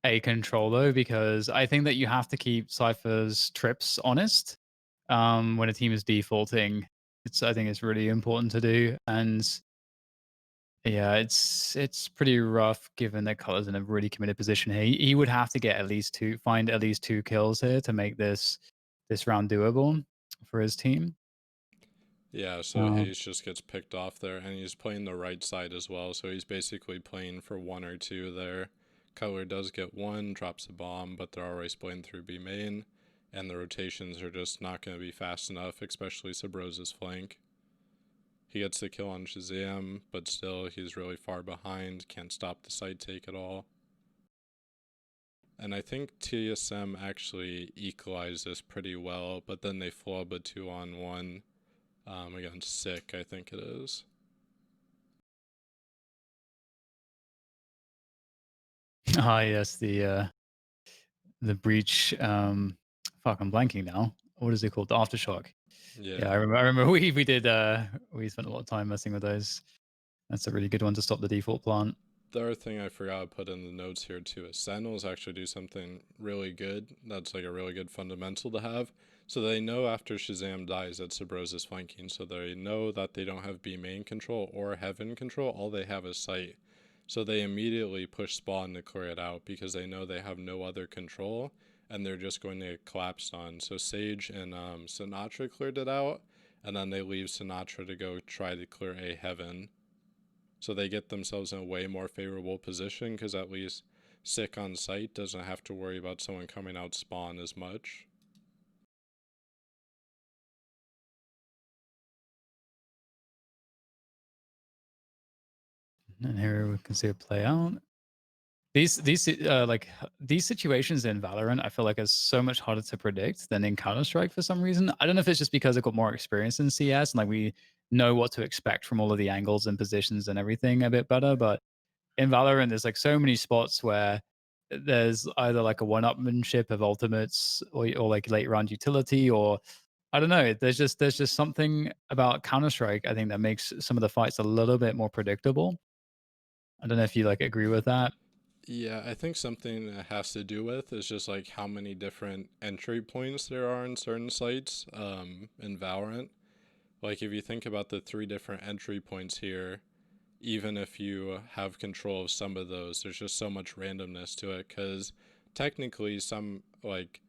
A control though, because I think that you have to keep Cypher's trips honest when a team is defaulting. I think it's really important to do. And Yeah, it's pretty rough given that Cutler's in a really committed position here. He would have to get at least find at least 2 kills here to make this round doable for his team. Yeah, so Um, Hayes just gets picked off there, and he's playing the right side as well, so he's basically playing for 1 or 2 there. Cutler does get one, drops a bomb, but they're already splitting through B main, and the rotations are just not going to be fast enough, especially Sabrosa's flank. He gets the kill on Shazam, but still he's really far behind, can't stop the side take at all. And I think TSM actually equalized this pretty well, but then they flub a 2-on-1 against Sick, I think it is. ah, yes, the breach. Fuck, I'm blanking now. What is it called? The aftershock. Yeah, Yeah. I remember we did we spent a lot of time messing with those. That's a really good one to stop the default plant. The other thing I forgot to put in the notes here too is Sentinels actually do something really good. That's like a really good fundamental to have. So they know after Shazam dies that Sabros is flanking. So they know that they don't have B main control or Heaven control. All they have is sight. So they immediately push spawn to clear it out because they know they have no other control and they're just going to get collapsed on. So Sage and Sinatra cleared it out, and then they leave Sinatra to go try to clear a Heaven. So they get themselves in a way more favorable position because at least Sick on site doesn't have to worry about someone coming out spawn as much. And here we can see it play out. These situations in Valorant, I feel like is so much harder to predict than in Counter Strike for some reason. I don't know if it's just because I've got more experience in CS and like we know what to expect from all of the angles and positions and everything a bit better. But in Valorant, there's like so many spots where there's either like a one-upmanship of ultimates or like late round utility, or I don't know. There's just something about Counter Strike I think that makes some of the fights a little bit more predictable. I don't know if you like agree with that. Yeah, I think something that has to do with is just like how many different entry points there are in certain sites in Valorant. Like if you think about the 3 different entry points here, even if you have control of some of those, there's just so much randomness to it because technically some like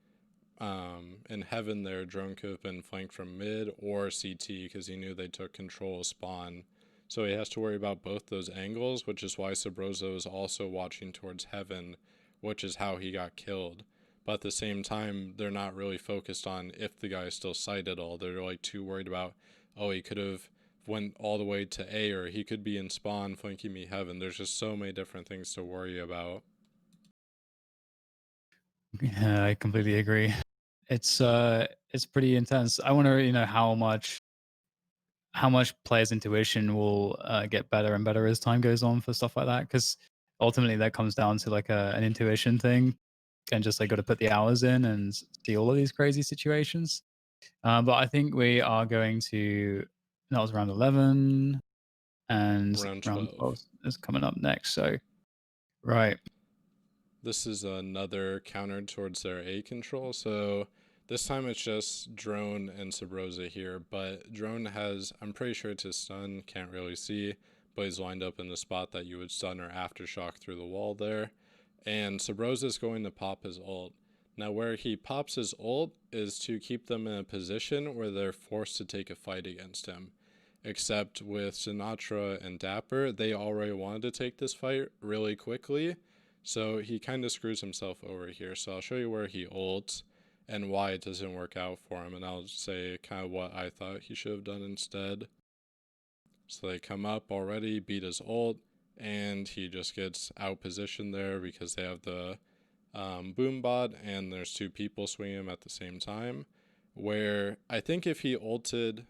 in Heaven there, Drone could have been flanked from mid or CT because he knew they took control of spawn. So he has to worry about both those angles, which is why Sabroso is also watching towards Heaven, which is how he got killed. But at the same time, they're not really focused on if the guy is still sighted at all. They're like too worried about, oh, he could have went all the way to A, or he could be in spawn flanking me Heaven. There's just so many different things to worry about. Yeah, I completely agree. It's pretty intense. I wonder, how much players' intuition will get better and better as time goes on for stuff like that. Because ultimately, that comes down to like an intuition thing, and just like got to put the hours in and see all of these crazy situations. But I think we are going to. That was round 11, and Round round 12. 12 is coming up next. So right. This is another counter towards their A control. So this time it's just Drone and Sabrosa here, but Drone has, I'm pretty sure it's his stun, can't really see, but he's lined up in the spot that you would stun or aftershock through the wall there. And Sabrosa is going to pop his ult. Now where he pops his ult is to keep them in a position where they're forced to take a fight against him. Except with Sinatra and Dapper, they already wanted to take this fight really quickly, so he kind of screws himself over here. So I'll show you where he ults and why it doesn't work out for him. And I'll say kind of what I thought he should have done instead. So they come up already, beat his ult, and he just gets out positioned there because they have the boom bot and there's 2 people swinging him at the same time. Where I think if he ulted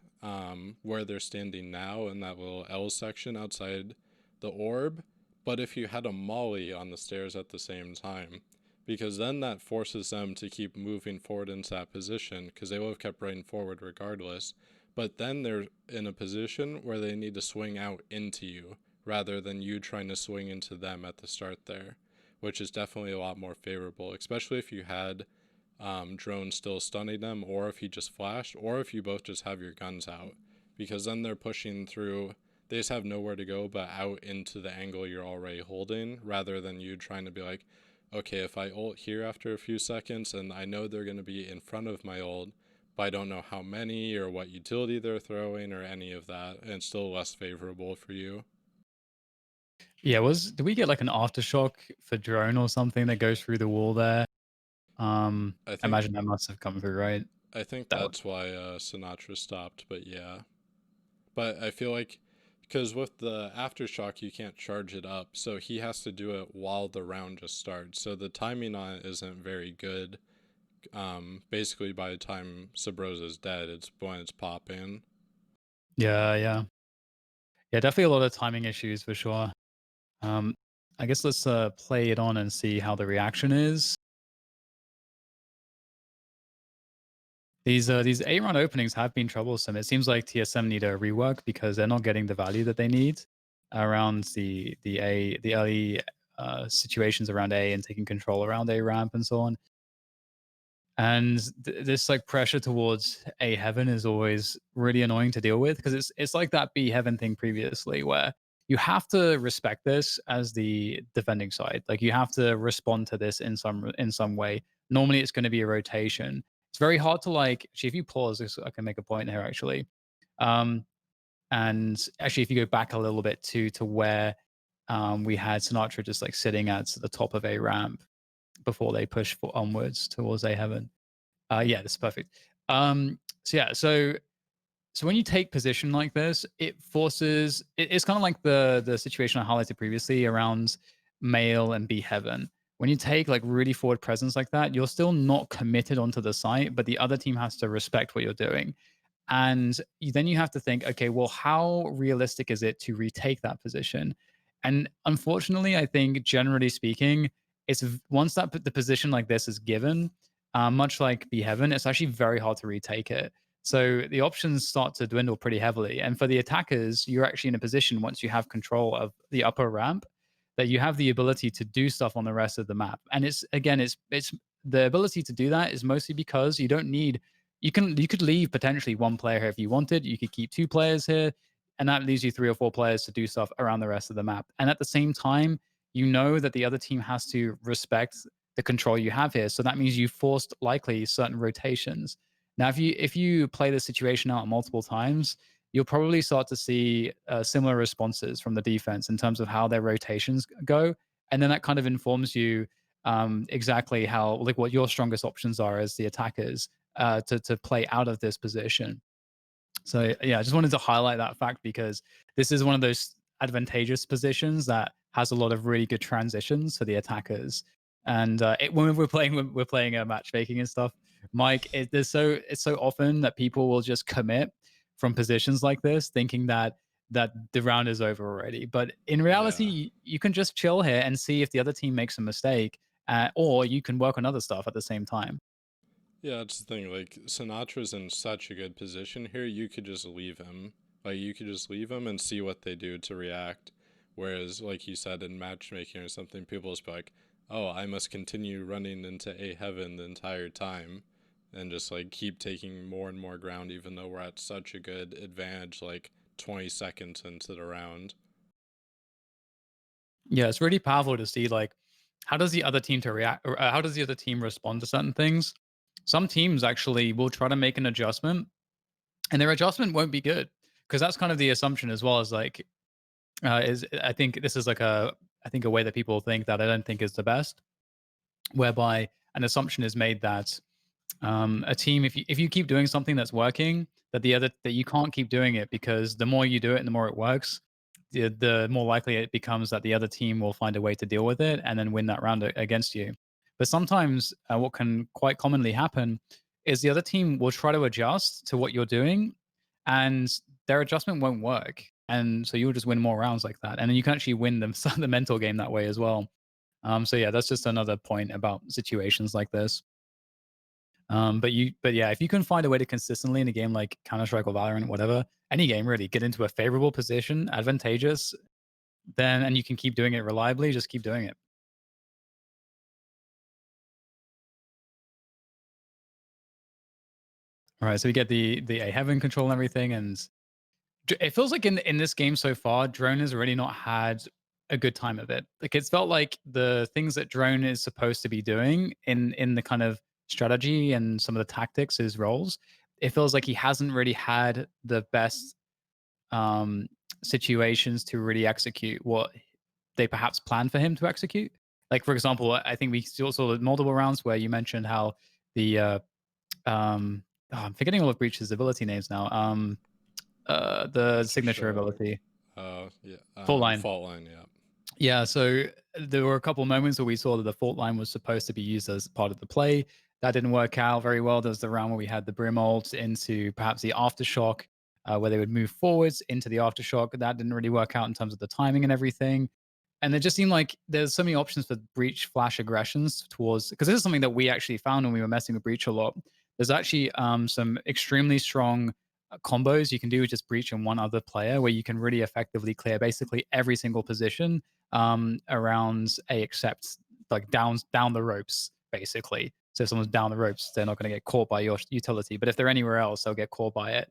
where they're standing now in that little L section outside the orb, but if you had a molly on the stairs at the same time, because then that forces them to keep moving forward into that position because they would have kept running forward regardless. But then they're in a position where they need to swing out into you rather than you trying to swing into them at the start there, which is definitely a lot more favorable, especially if you had Drone still stunning them, or if he just flashed, or if you both just have your guns out, because then they're pushing through they just have nowhere to go but out into the angle you're already holding, rather than you trying to be like, okay, if I ult here after a few seconds and I know they're going to be in front of my ult, but I don't know how many or what utility they're throwing or any of that, and it's still less favorable for you. Yeah, was did we get like an aftershock for drone or something that goes through the wall there? I I think imagine that must have come through, right? I think That would, that's why Sinatra stopped, but yeah. But I feel like because with the aftershock you can't charge it up, so he has to do it while the round just starts. So the timing on it isn't very good. Basically by the time Sabros is dead, it's when it's popping. yeah, yeah. Yeah, definitely a lot of timing issues for sure. Um, I guess let's play it on and see how the reaction is. These 8 round openings have been troublesome. It seems like TSM need a rework because they're not getting the value that they need around the early situations around A and taking control around A ramp and so on. And this like pressure towards A heaven is always really annoying to deal with because it's like that B heaven thing previously where you have to respect this as the defending side. Like you have to respond to this in some way. Normally it's going to be a rotation. It's very hard to like actually if you pause this I can make a point here actually. Um and actually if you go back a little bit to where we had Sinatra just like sitting at the top of a ramp before they push for onwards towards A heaven. Yeah, that's perfect. So yeah, so when you take position like this, it forces it's kind of like the situation I highlighted previously around male and B heaven. When you take like really forward presence like that, you're still not committed onto the site, but the other team has to respect what you're doing. And then you have to think, okay, well, how realistic is it to retake that position? And unfortunately, I think generally speaking, once the position like this is given, much like Be Heaven, it's actually very hard to retake it. So the options start to dwindle pretty heavily. And for the attackers, you're actually in a position once you have control of the upper ramp that you have the ability to do stuff on the rest of the map. And it's again, it's the ability to do that is mostly because you don't need you could leave potentially one player here if you wanted. You could keep 2 players here, and that leaves you 3 or 4 players to do stuff around the rest of the map. And at the same time, you know that the other team has to respect the control you have here. So that means you forced likely certain rotations. Now, if you play the situation out multiple times, you'll probably start to see similar responses from the defense in terms of how their rotations go, and then that kind of informs you exactly how like what your strongest options are as the attackers to play out of this position. So yeah, I just wanted to highlight that fact because this is one of those advantageous positions that has a lot of really good transitions for the attackers. And when we're playing matchmaking and stuff, Mike, it's so often that people will just commit from positions like this, thinking that the round is over already. But in reality, Yeah. you can just chill here and see if the other team makes a mistake, or you can work on other stuff at the same time. Yeah, that's the thing. Like Sinatra's in such a good position here. You could just leave him. Like you could just leave him and see what they do to react. Whereas, like you said, in matchmaking or something, people just be like, "Oh, I must continue running into a heaven the entire time," and just like keep taking more and more ground, even though we're at such a good advantage, like 20 seconds into the round. Yeah, it's really powerful to see like how does the other team to react or how does the other team respond to certain things. Some teams actually will try to make an adjustment and their adjustment won't be good because that's kind of the assumption as well as like is I think this is like a I think a way that people think that I don't think is the best whereby an assumption is made that a team if you keep doing something that's working that you can't keep doing it because the more you do it and the more it works the more likely it becomes that the other team will find a way to deal with it and then win that round against you. But sometimes what can quite commonly happen is the other team will try to adjust to what you're doing and their adjustment won't work and so you'll just win more rounds like that and then you can actually win the mental game that way as well. So yeah, that's just another point about situations like this. But yeah, if you can find a way to consistently in a game like Counter Strike or Valorant, whatever, any game really, get into a favorable position, advantageous, then and you can keep doing it reliably, just keep doing it. All right, so we get the A heaven control and everything, and It feels like in this game so far, Drone has really not had a good time of it. Like it's felt like the things that Drone is supposed to be doing in the kind of strategy and some of the tactics, his roles, it feels like he hasn't really had the best um situations to really execute what they perhaps planned for him to execute. Like for example, I think we saw multiple rounds where you mentioned how the I'm forgetting all of Breach's ability names now. The For signature sure. ability. Yeah. Fault line. Fault line. Yeah. Yeah, so there were a couple moments where we saw that the fault line was supposed to be used as part of the play. That didn't work out very well. There was the round where we had the Brim ult into perhaps the aftershock, where they would move forwards into the aftershock. That didn't really work out in terms of the timing and everything. And it just seemed like there's so many options for breach flash aggressions towards, because this is something that we actually found when we were messing with breach a lot. There's actually some extremely strong combos you can do with just breach and one other player where you can really effectively clear basically every single position around a except like down the ropes basically. So if someone's down the ropes, they're not going to get caught by your utility. But if they're anywhere else, they'll get caught by it.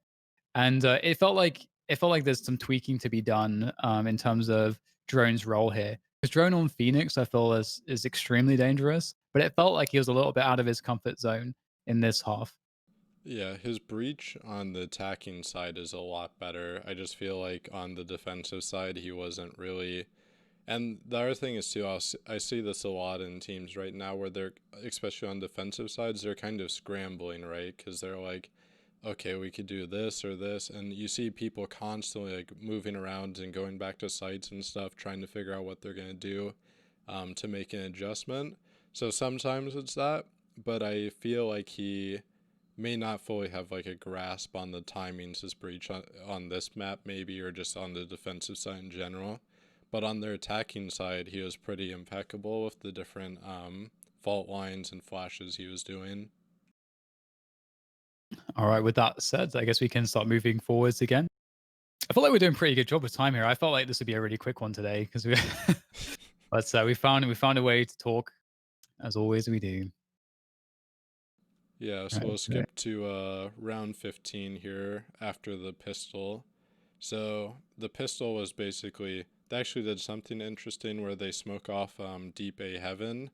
And it felt like there's some tweaking to be done in terms of Drone's role here. Because Drone on Phoenix, I feel is extremely dangerous, but it felt like he was a little bit out of his comfort zone in this half. Yeah, his breach on the attacking side is a lot better. I just feel like on the defensive side, he wasn't really. And the other thing is, too, I see this a lot in teams right now where they're, especially on defensive sides, they're kind of scrambling, right? Because they're like, okay, we could do this or this. And you see people constantly like moving around and going back to sites and stuff, trying to figure out what they're going to do to make an adjustment. So sometimes it's that, but I feel like he may not fully have like a grasp on the timings his breach on this map maybe, or just on the defensive side in general. But on their attacking side, he was pretty impeccable with the different fault lines and flashes he was doing. All right, with that said, I guess we can start moving forwards again. I feel like we're doing a pretty good job with time here. I felt like this would be a really quick one today because we, but we found a way to talk as always we do. Yeah, so we'll Okay. skip to round 15 here after the pistol. So the pistol was basically, they actually did something interesting where they smoke off deep A heaven,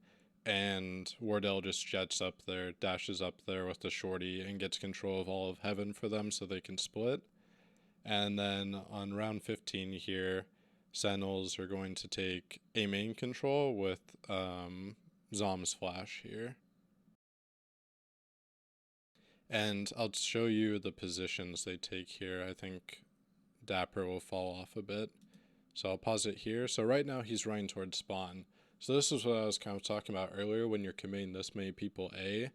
and Wardell just jets up there, dashes up there with the shorty, and gets control of all of heaven for them so they can split. And then on round 15 here, Sentinels are going to take A main control with Zom's flash here. And I'll show you the positions they take here. I think Dapper will fall off a bit. So I'll pause it here. So right now he's running towards spawn. So this is what I was kind of talking about earlier. When you're committing this many people A,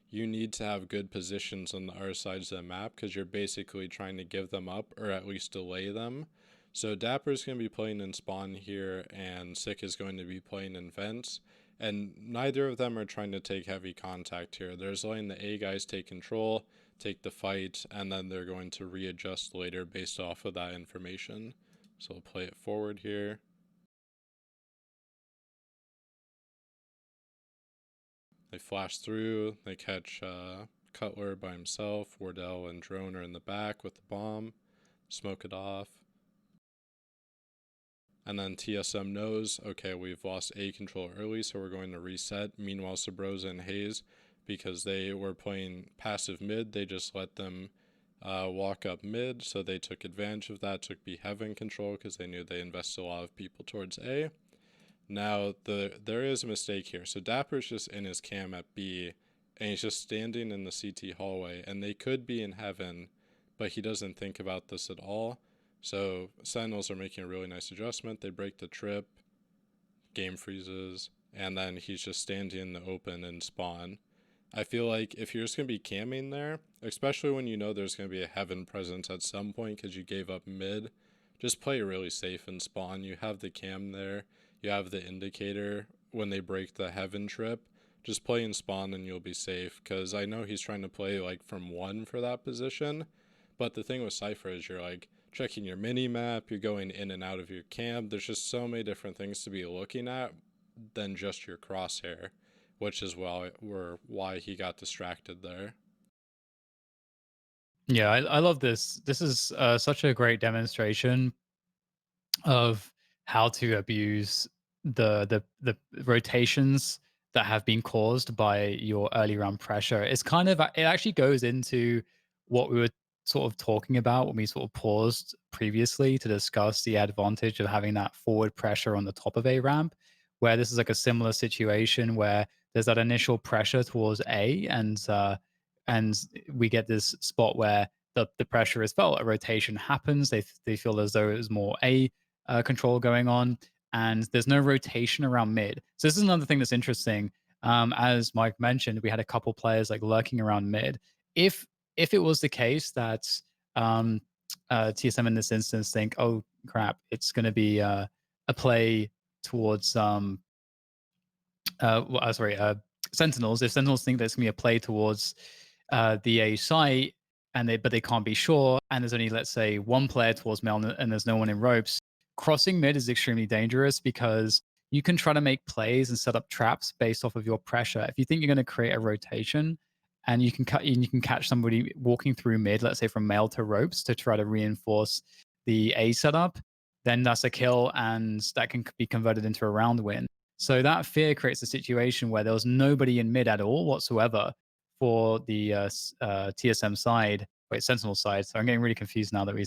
you need to have good positions on the other sides of the map because you're basically trying to give them up or at least delay them. So Dapper's going to be playing in spawn here, and Sick is going to be playing in vents. And neither of them are trying to take heavy contact here. They're just letting the A guys take control, take the fight, and then they're going to readjust later based off of that information. So we'll play it forward here. They flash through, they catch Cutler by himself, Wardell and Drone are in the back with the bomb, smoke it off. And then TSM knows, okay, we've lost A control early, so we're going to reset. Meanwhile, Sabrosa and Hayes, because they were playing passive mid, they just let them walk up mid, so they took advantage of that, took B heaven control because they knew they invested a lot of people towards A. Now, there is a mistake here. So Dapper's just in his cam at B, and he's just standing in the CT hallway, and they could be in heaven, but he doesn't think about this at all. So Sentinels are making a really nice adjustment. They break the trip, game freezes, and then he's just standing in the open and spawn. I feel like if you're just going to be camming there, especially when you know there's going to be a heaven presence at some point because you gave up mid, just play really safe and spawn. You have the cam there, you have the indicator when they break the heaven trip. Just play and spawn and you'll be safe, because I know he's trying to play like from one for that position, but the thing with Cypher is you're like checking your mini map, you're going in and out of your camp. There's just so many different things to be looking at than just your crosshair, which is why he got distracted there. Yeah, I love this. This is such a great demonstration of how to abuse the rotations that have been caused by your early round pressure. It's kind of it actually goes into what we were sort of talking about when we sort of paused previously to discuss the advantage of having that forward pressure on the top of a ramp, where this is like a similar situation where there's that initial pressure towards A, and we get this spot where the pressure is felt, a rotation happens. They feel as though it was more A control going on, and there's no rotation around mid. So this is another thing that's interesting. As Mike mentioned, we had a couple players like lurking around mid. If if it was the case that um, TSM in this instance think, oh crap, it's going to be a play towards sorry, Sentinels. If Sentinels think there's going to be a play towards the A site, and they can't be sure, and there's only let's say one player towards male, and there's no one in ropes, crossing mid is extremely dangerous because you can try to make plays and set up traps based off of your pressure. If you think you're going to create a rotation, and you can catch somebody walking through mid, let's say from male to ropes, to try to reinforce the A setup, then that's a kill, and that can be converted into a round win. So that fear creates a situation where there was nobody in mid at all whatsoever for the TSM side. Wait, Sentinel side. So I'm getting really confused now that we.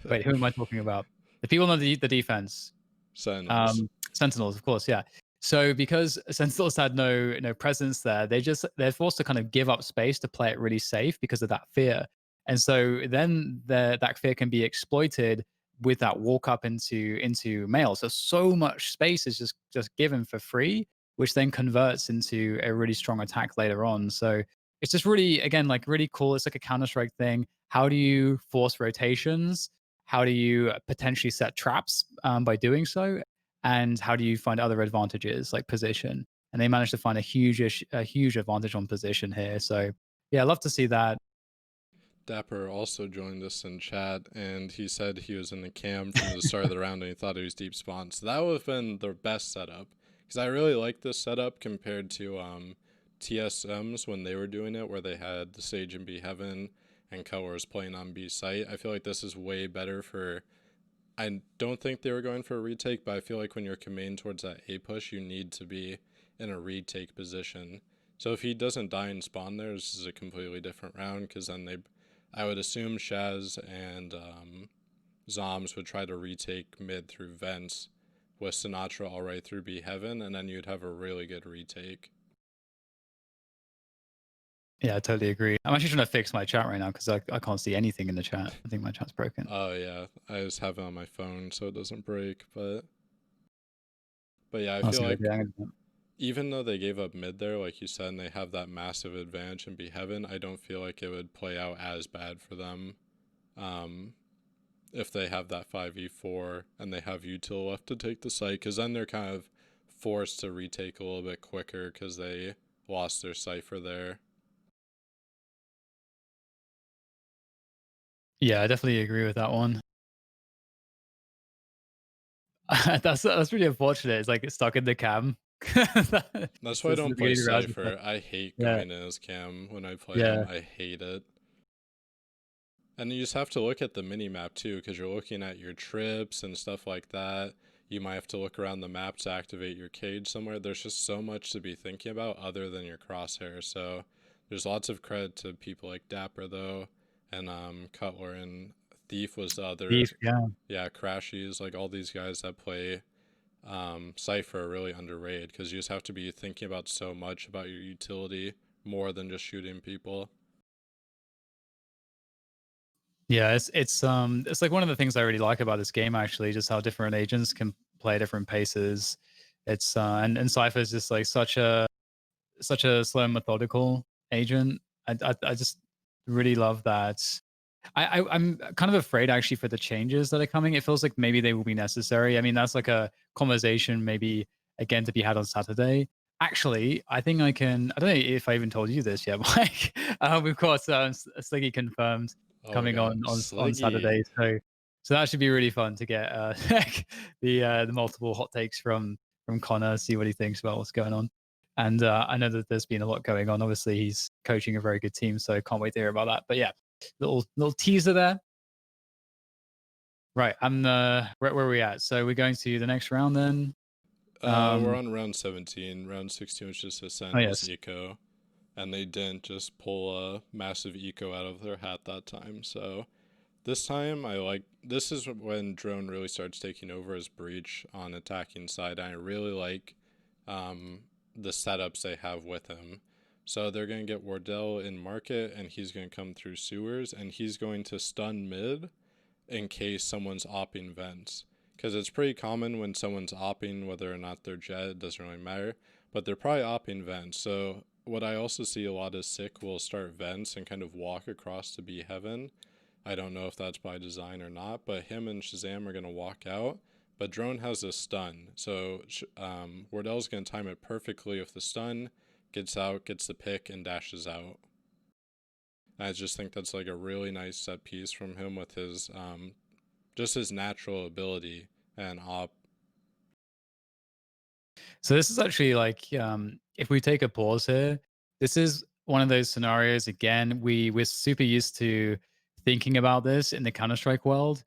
Wait, who am I talking about? The people on the defense. Sentinels. Sentinels, of course, yeah. So because Sentinels had no presence there, they're forced to kind of give up space to play it really safe because of that fear. And so then that fear can be exploited with that walk up into male. So much space is just given for free, which then converts into a really strong attack later on. So it's just really, again, like really cool. It's like a Counter-Strike thing. How do you force rotations? How do you potentially set traps by doing so? And how do you find other advantages like position? And they managed to find a huge advantage on position here. So yeah, I love to see that. Dapper also joined us in chat, and he said he was in the cam from the start of the round and he thought it was deep spawn. So that would have been the best setup. Because I really like this setup compared to TSMs when they were doing it, where they had the Sage in B Heaven and Cutler's playing on B site. I feel like this is way better for. I don't think they were going for a retake, but I feel like when you're committing towards that A push, you need to be in a retake position. So if he doesn't die and spawn there, this is a completely different round, because then I would assume Shaz and Zoms would try to retake mid through vents with Sinatra all right through B Heaven, and then you'd have a really good retake. Yeah, I totally agree. I'm actually trying to fix my chat right now because I can't see anything in the chat. I think my chat's broken. Oh yeah, I just have it on my phone so it doesn't break, but yeah, I I'll feel see what I like do. even though they gave up mid there, like you said, and they have that massive advantage in B Heaven, I don't feel like it would play out as bad for them. Um, if they have that 5v4 and they have util left to take the site, because then they're kind of forced to retake a little bit quicker because they lost their cipher there. Yeah, I definitely agree with that one. That's really unfortunate. It's like it's stuck in the cam. That's why I This is the don't play beginning of the round. Cypher. I hate Yeah, going in as cam when I play him. yeah. I hate it. And you just have to look at the mini map too, because you're looking at your trips and stuff like that. You might have to look around the map to activate your cage somewhere. There's just so much to be thinking about other than your crosshair. So there's lots of credit to people like Dapper though, and Cutler and Thief was the other. Thief, yeah. Yeah, Crashies, like all these guys that play Cypher are really underrated because you just have to be thinking about so much about your utility more than just shooting people. Yeah, it's like one of the things I really like about this game actually, just how different agents can play different paces. It's and Cypher is just like such a slow and methodical agent. I just really love that. I'm kind of afraid actually for the changes that are coming. It feels like maybe they will be necessary. I mean, that's like a conversation maybe again to be had on Saturday. Actually, I think I can. I don't know if I even told you this yet, Mike. We've got Sliggy confirmed Oh my coming god, on Sliggy. Saturday, so that should be really fun to get the multiple hot takes from Connor, see what he thinks about what's going on. And I know that there's been a lot going on. Obviously, he's coaching a very good team, so can't wait to hear about that. But yeah, little teaser there. Right, I'm where are we at? So we're going to the next round then. We're Um, on round 17. Round 16 was just a oh Sentinels yes. eco, and they didn't just pull a massive eco out of their hat that time. So this time, this is when drone really starts taking over as breach on attacking side. And I really like um, the setups they have with him. So they're gonna get Wardell in market, and he's gonna come through sewers, and he's going to stun mid in case someone's opping vents. Because it's pretty common when someone's opping, whether or not they're jet, it doesn't really matter. But they're probably opping vents. So what I also see a lot is Sick will start vents and kind of walk across to be heaven. I don't know if that's by design or not, but him and Shazam are going to walk out. But Drone has a stun. So Wardell's going to time it perfectly with the stun, gets out, gets the pick, and dashes out. I just think that's like a really nice set piece from him with his just his natural ability and op. So this is actually like, if we take a pause here, this is one of those scenarios. Again, we're super used to thinking about this in the Counter Strike world.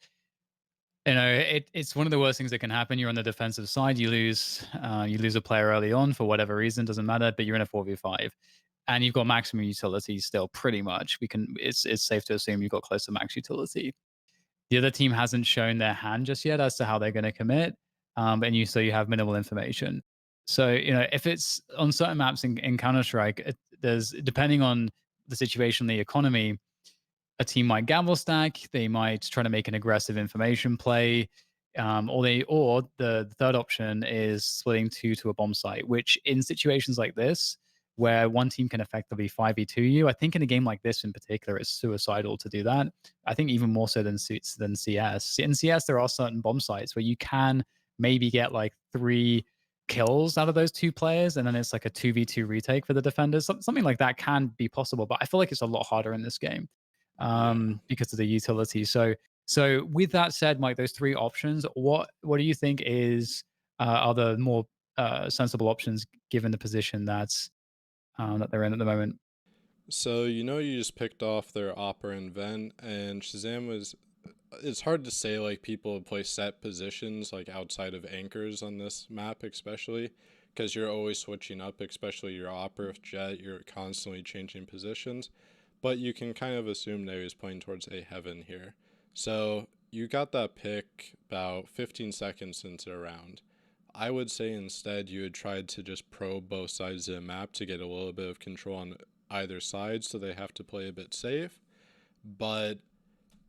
You know, it's one of the worst things that can happen. You're on the defensive side, you lose a player early on for whatever reason, doesn't matter. But you're in a 4v5, and you've got maximum utility still. Pretty much, it's safe to assume you've got close to max utility. The other team hasn't shown their hand just yet as to how they're going to commit, and you have minimal information. So if it's on certain maps in Counter Strike, there's depending on the situation, the economy, a team might gamble stack, they might try to make an aggressive information play, or the third option is splitting two to a bomb site, which in situations like this, where one team can effectively 5v2 you, I think in a game like this in particular, it's suicidal to do that. I think even more so than CS. In CS, there are certain bomb sites where you can maybe get like three kills out of those two players, and then it's like a 2v2 retake for the defenders. Something like that can be possible, but I feel like it's a lot harder in this game Yeah. because of the utility. So with that said, Mike, those three options, what do you think are the more sensible options given the position that they're in at the moment? So you just picked off their opera and vent, and Shazam was. It's hard to say like people play set positions like outside of anchors on this map, especially because you're always switching up, especially your opera with jet. You're constantly changing positions, but you can kind of assume that he was playing towards a heaven here. So you got that pick about 15 seconds into the round. I would say instead you had tried to just probe both sides of the map to get a little bit of control on either side so they have to play a bit safe. But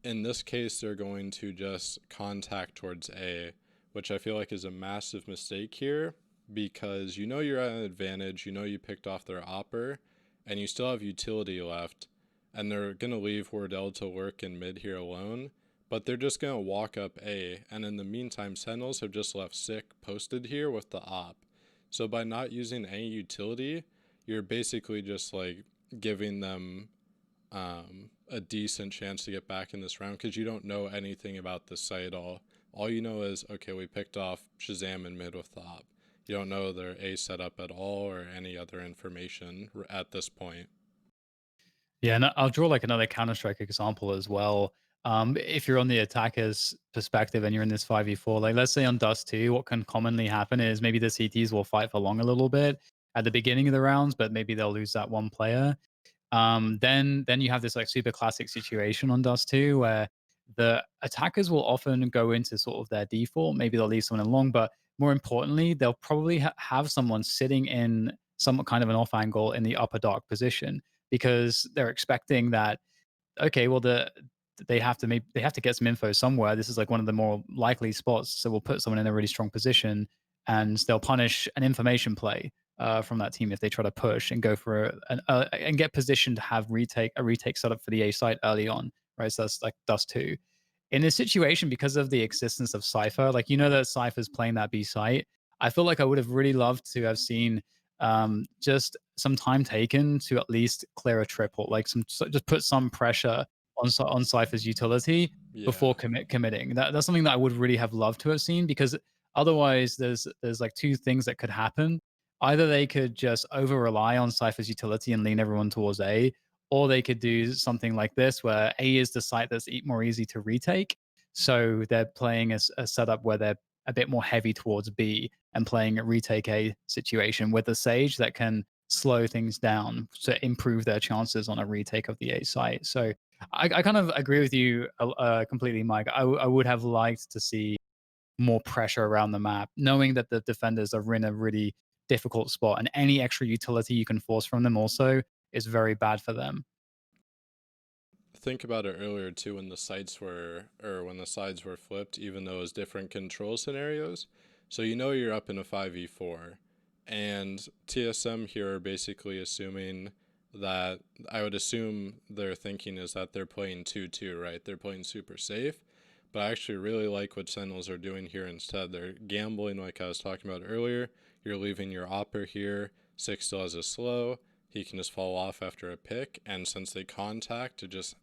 in this case, they're going to just contact towards A, which I feel like is a massive mistake here because you're at an advantage, you picked off their opper, and you still have utility left, and they're going to leave Wardell to work in mid here alone, but they're just going to walk up A, and in the meantime, Sentinels have just left Sick posted here with the op. So by not using any utility, you're basically just like giving them a decent chance to get back in this round because you don't know anything about this site at all. All you know is, okay, we picked off Shazam in mid with the op. You don't know their A setup at all or any other information at this point. Yeah, and I'll draw like another Counter Strike example as well. If you're on the attacker's perspective and you're in this 5v4, like let's say on Dust 2, what can commonly happen is maybe the CTs will fight for long a little bit at the beginning of the rounds, but maybe they'll lose that one player. Then you have this like super classic situation on Dust 2 where the attackers will often go into sort of their default. Maybe they'll leave someone along, but more importantly, they'll probably have someone sitting in some kind of an off angle in the upper dark position because they're expecting that, okay, well they have to get some info somewhere. This is like one of the more likely spots, so we'll put someone in a really strong position, and they'll punish an information play from that team if they try to push and go for and get positioned to have a retake set up for the A site early on, right? So that's like Dust 2. In this situation, because of the existence of Cypher, like that Cypher's playing that B site, I feel like I would have really loved to have seen just some time taken to at least clear a triple, like just put some pressure on Cypher's utility before Yeah. committing. That's something that I would really have loved to have seen because otherwise there's like two things that could happen. Either they could just over rely on Cypher's utility and lean everyone towards A, or they could do something like this, where A is the site that's more easy to retake. So they're playing a setup where they're a bit more heavy towards B and playing a retake A situation with a Sage that can slow things down to improve their chances on a retake of the A site. So I kind of agree with you completely, Mike. I would have liked to see more pressure around the map, knowing that the defenders are in a really difficult spot, and any extra utility you can force from them also is very bad for them. Think about it earlier too when the sites were or when the sides were flipped, even though it was different control scenarios. So you know you're up in a 5v4. And TSM here are basically assuming that I would assume their thinking is that they're playing 2-2, right? They're playing super safe. But I actually really like what Sentinels are doing here instead. They're gambling like I was talking about earlier. You're leaving your Opper here. Six still has a slow. He can just fall off after a pick, and since they contact, it just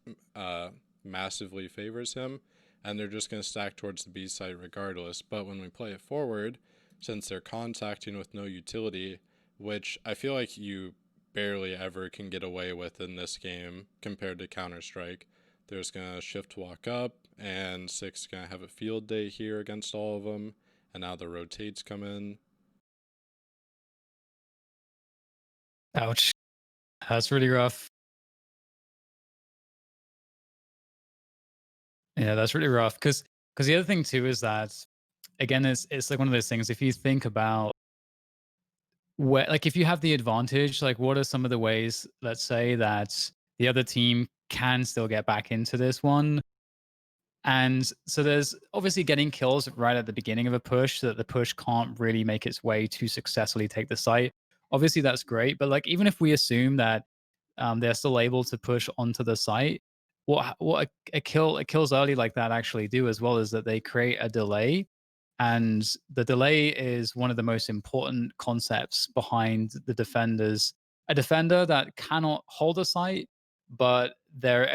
massively favors him, and they're just going to stack towards the B side regardless. But when we play it forward, since they're contacting with no utility, which I feel like you barely ever can get away with in this game compared to Counter-Strike, they're just going to shift walk up, and Six is going to have a field day here against all of them, and now the rotates come in. Ouch. That's really rough. Yeah, that's really rough. Because the other thing too is that, again, it's like one of those things. If you think about where, like, if you have the advantage, like, what are some of the ways, let's say, that the other team can still get back into this one? And so there's obviously getting kills right at the beginning of a push so that the push can't really make its way to successfully take the site. Obviously, that's great. But like, even if we assume that they're still able to push onto the site, what a kills early like that actually do as well is that they create a delay, and the delay is one of the most important concepts behind the defenders. A defender that cannot hold a site, but their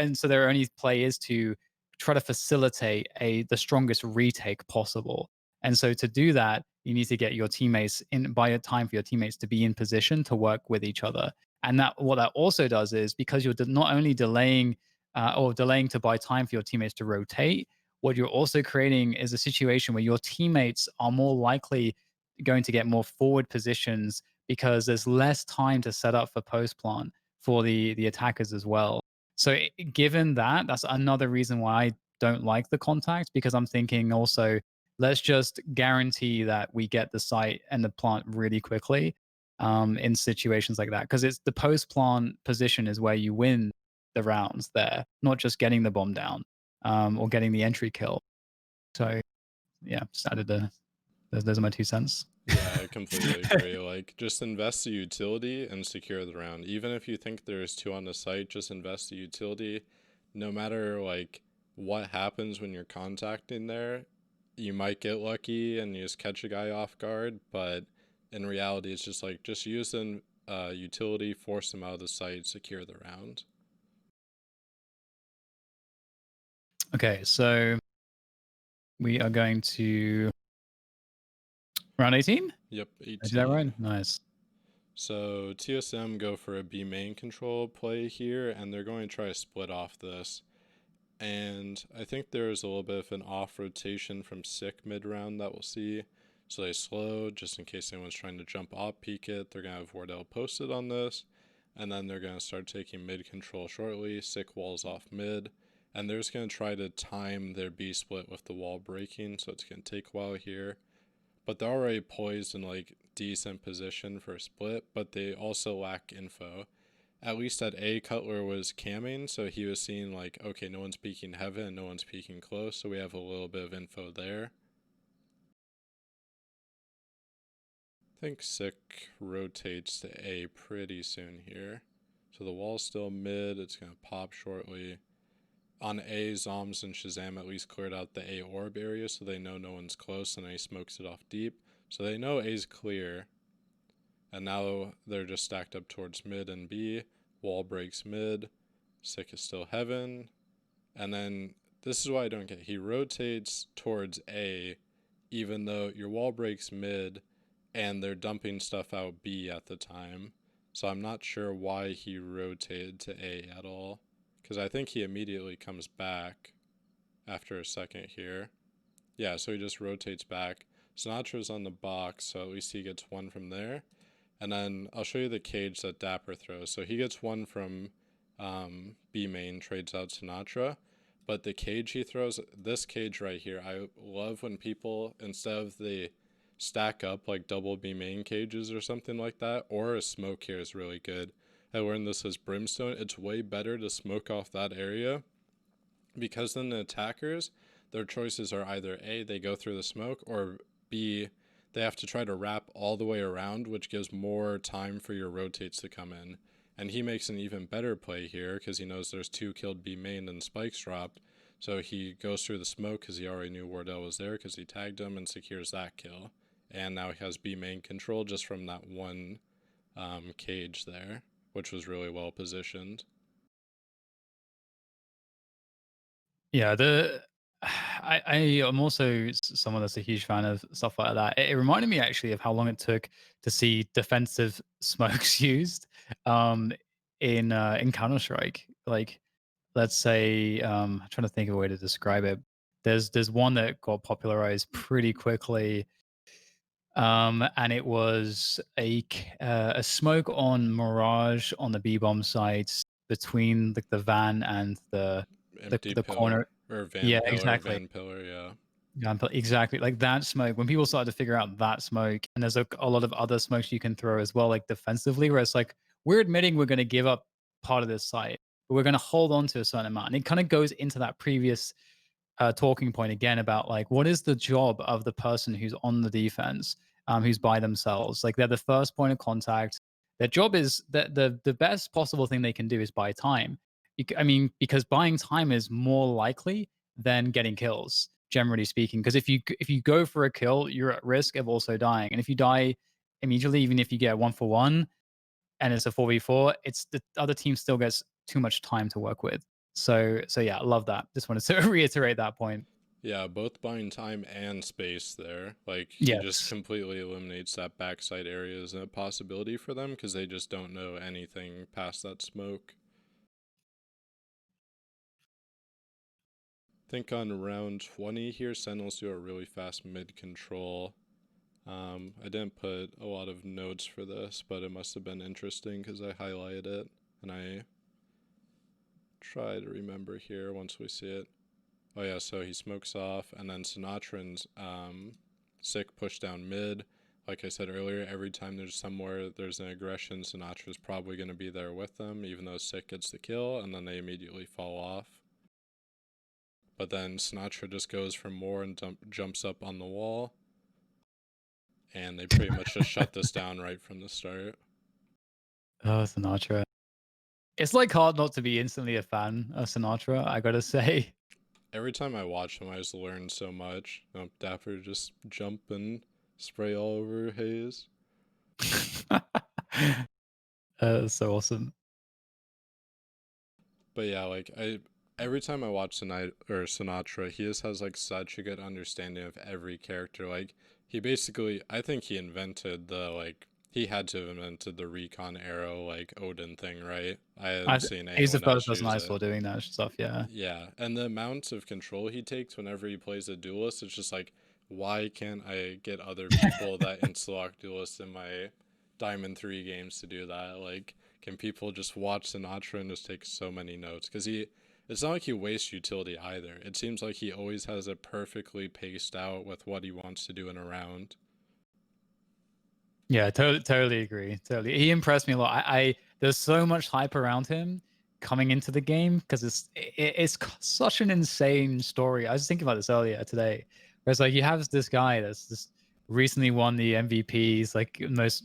only play is to try to facilitate the strongest retake possible. And so to do that, you need to get your teammates in, buy a time for your teammates to be in position to work with each other. And that what that also does is, because you're not only delaying or delaying to buy time for your teammates to rotate, what you're also creating is a situation where your teammates are more likely going to get more forward positions, because there's less time to set up for post plant for the attackers as well. So given that, that's another reason why I don't like the contact, because I'm thinking also, let's just guarantee that we get the site and the plant really quickly in situations like that, because it's the post plant position is where you win the rounds there, not just getting the bomb down or getting the entry kill. So yeah, just added those are my 2 cents. Yeah, I completely agree. Like, just invest the utility and secure the round. Even if you think there's two on the site, just invest the utility. No matter like what happens when you're contacting there, you might get lucky and you just catch a guy off guard. But in reality, it's just like just use the utility, force them out of the site, secure the round. Okay, so we are going to round 18. Did Yep, I do that right? 18. Nice. So TSM go for a B main control play here, and they're going to try to split off this. And I think there's a little bit of an off rotation from Sick mid round that we'll see. So they slow just in case anyone's trying to jump off peek it. They're going to have Wardell posted on this. And then they're going to start taking mid control shortly. Sick walls off mid. And they're just going to try to time their B split with the wall breaking. So it's going to take a while here. But they're already poised in like decent position for a split. But they also lack info. At least at A, Cutler was camming, so he was seeing like, okay, no one's peeking heaven and no one's peeking close, so we have a little bit of info there. I think Sick rotates to A pretty soon here. So the wall's still mid, it's going to pop shortly. On A, Zoms and Shazam at least cleared out the A orb area, so they know no one's close, and he smokes it off deep. So they know A's clear. And now they're just stacked up towards mid and B. Wall breaks mid. Sick is still heaven. And then this is what I don't get. He rotates towards A, even though your wall breaks mid and they're dumping stuff out B at the time. So I'm not sure why he rotated to A at all. Because I think he immediately comes back after a second here. Yeah, so he just rotates back. Sinatra's on the box, so at least he gets one from there. And then I'll show you the cage that Dapper throws. So he gets one from B main, trades out Sinatra. But the cage he throws, this cage right here, I love when people, instead of the stack up like double B main cages or something like that, or a smoke here is really good. I learned this as Brimstone. It's way better to smoke off that area because then the attackers, their choices are either A, they go through the smoke, or B, they have to try to wrap all the way around, which gives more time for your rotates to come in. And he makes an even better play here because he knows there's 2 killed B main and spikes dropped. So he goes through the smoke because he already knew Wardell was there because he tagged him and secures that kill. And now he has B main control just from that one cage there, which was really well positioned. Yeah, I am also someone that's a huge fan of stuff like that. It reminded me actually of how long it took to see defensive smokes used in Counter Strike. Like, let's say, I'm trying to think of a way to describe it. There's one that got popularized pretty quickly, and it was a smoke on Mirage on the B bomb sites between the van and Empty the corner. pillar or Yeah, exactly. van pillar, yeah. Yeah, but exactly. Like that smoke, when people started to figure out that smoke, and there's a lot of other smokes you can throw as well, like defensively, where it's like, we're admitting we're going to give up part of this site, but we're going to hold on to a certain amount. And it kind of goes into that previous talking point again about like, what is the job of the person who's on the defense, who's by themselves? Like, they're the first point of contact. Their job is that the best possible thing they can do is buy time. I mean, because buying time is more likely than getting kills, generally speaking. Because if you go for a kill, you're at risk of also dying. And if you die immediately, even if you get 1-for-1 and it's a 4v4, it's the other team still gets too much time to work with. So yeah, I love that. Just wanted to reiterate that point. Yeah, both buying time and space there. Like, he just Yes. completely eliminates that backside area as a possibility for them because they just don't know anything past that smoke. I think on round 20 here, Sentinels do a really fast mid control. I didn't put a lot of notes for this, but it must have been interesting because I highlighted it and I try to remember here once we see it. Oh yeah, so he smokes off, and then Sinatra's sick push down mid. Like I said earlier, every time there's somewhere there's an aggression, Sinatra's probably going to be there with them, even though Sick gets the kill, and then they immediately fall off. But then Sinatra just goes for more and jumps up on the wall, and they pretty much just shut this down right from the start. Oh, Sinatra. It's like hard not to be instantly a fan of Sinatra, I gotta say. Every time I watch him, I just learn so much. Dapper just jump and spray all over Hayes. That's so awesome. But yeah, like every time I watch Sinatra, he just has like such a good understanding of every character. Like, he basically, I think he invented the like he had to have invented the recon arrow like Odin thing, right? I hadn't seen He's the anyone first else person use I it. saw doing that stuff, yeah. Yeah, and the amount of control he takes whenever he plays a duelist, it's just like, why can't I get other people that insta-lock duelists in my Diamond 3 games to do that? Like, can people just watch Sinatra and just take so many notes? Because it's not like he wastes utility either. It seems like he always has it perfectly paced out with what he wants to do in a round. Yeah, totally agree. Totally. He impressed me a lot. I there's so much hype around him coming into the game because it's such an insane story. I was thinking about this earlier today. Where it's like you have this guy that's just recently won the MVPs, like most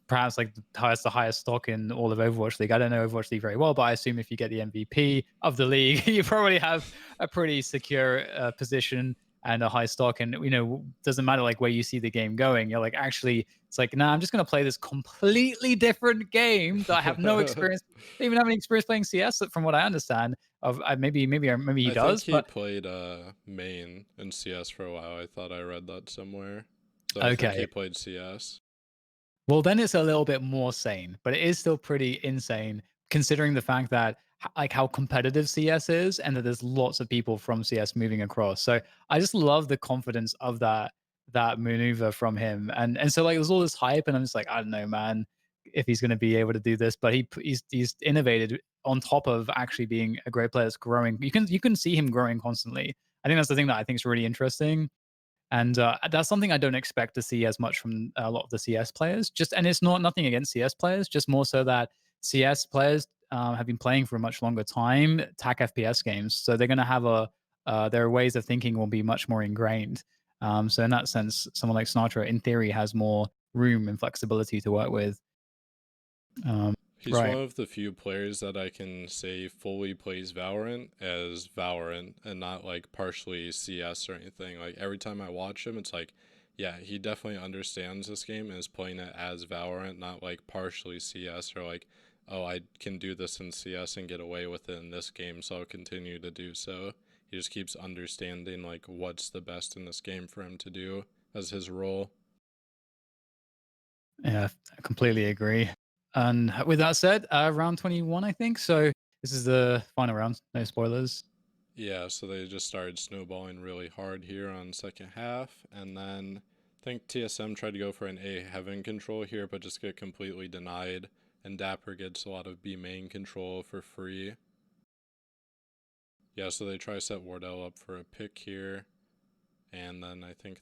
perhaps like the highest stock in all of Overwatch League. I don't know Overwatch League very well, but I assume if you get the MVP of the league, you probably have a pretty secure position and a high stock. And doesn't matter like where you see the game going. You're like, actually, it's like, nah, I'm just gonna play this completely different game that I have no experience. Don't even have any experience playing CS, from what I understand. Of maybe he I think does, he but played main in CS for a while. I thought I read that somewhere. So I think he okay. played CS. Well, then it's a little bit more sane, but it is still pretty insane considering the fact that like how competitive CS is and that there's lots of people from CS moving across. So I just love the confidence of that maneuver from him. And so like there's all this hype and I'm just like, I don't know, man, if he's going to be able to do this, but he's innovated on top of actually being a great player that's growing. You can see him growing constantly. I think that's the thing that I think is really interesting and that's something I don't expect to see as much from a lot of the CS players. Just and it's not nothing against CS players, just more so that CS players have been playing for a much longer time, TAC FPS games, so they're going to have their ways of thinking will be much more ingrained. So in that sense, someone like Sinatra, in theory, has more room and flexibility to work with. Um, He's right. one of the few players that I can say fully plays Valorant as Valorant and not like partially CS or anything. Like every time I watch him, it's like, yeah, he definitely understands this game and is playing it as Valorant, not like partially CS or like, oh, I can do this in CS and get away with it in this game, so I'll continue to do so. He just keeps understanding like what's the best in this game for him to do as his role. Yeah, I completely agree. And with that said, round 21, I think. So this is the final round. No spoilers. Yeah, so they just started snowballing really hard here on second half, and then I think TSM tried to go for an A heaven control here, but just get completely denied, and Dapper gets a lot of B main control for free. Yeah, so they try to set Wardell up for a pick here, and then I think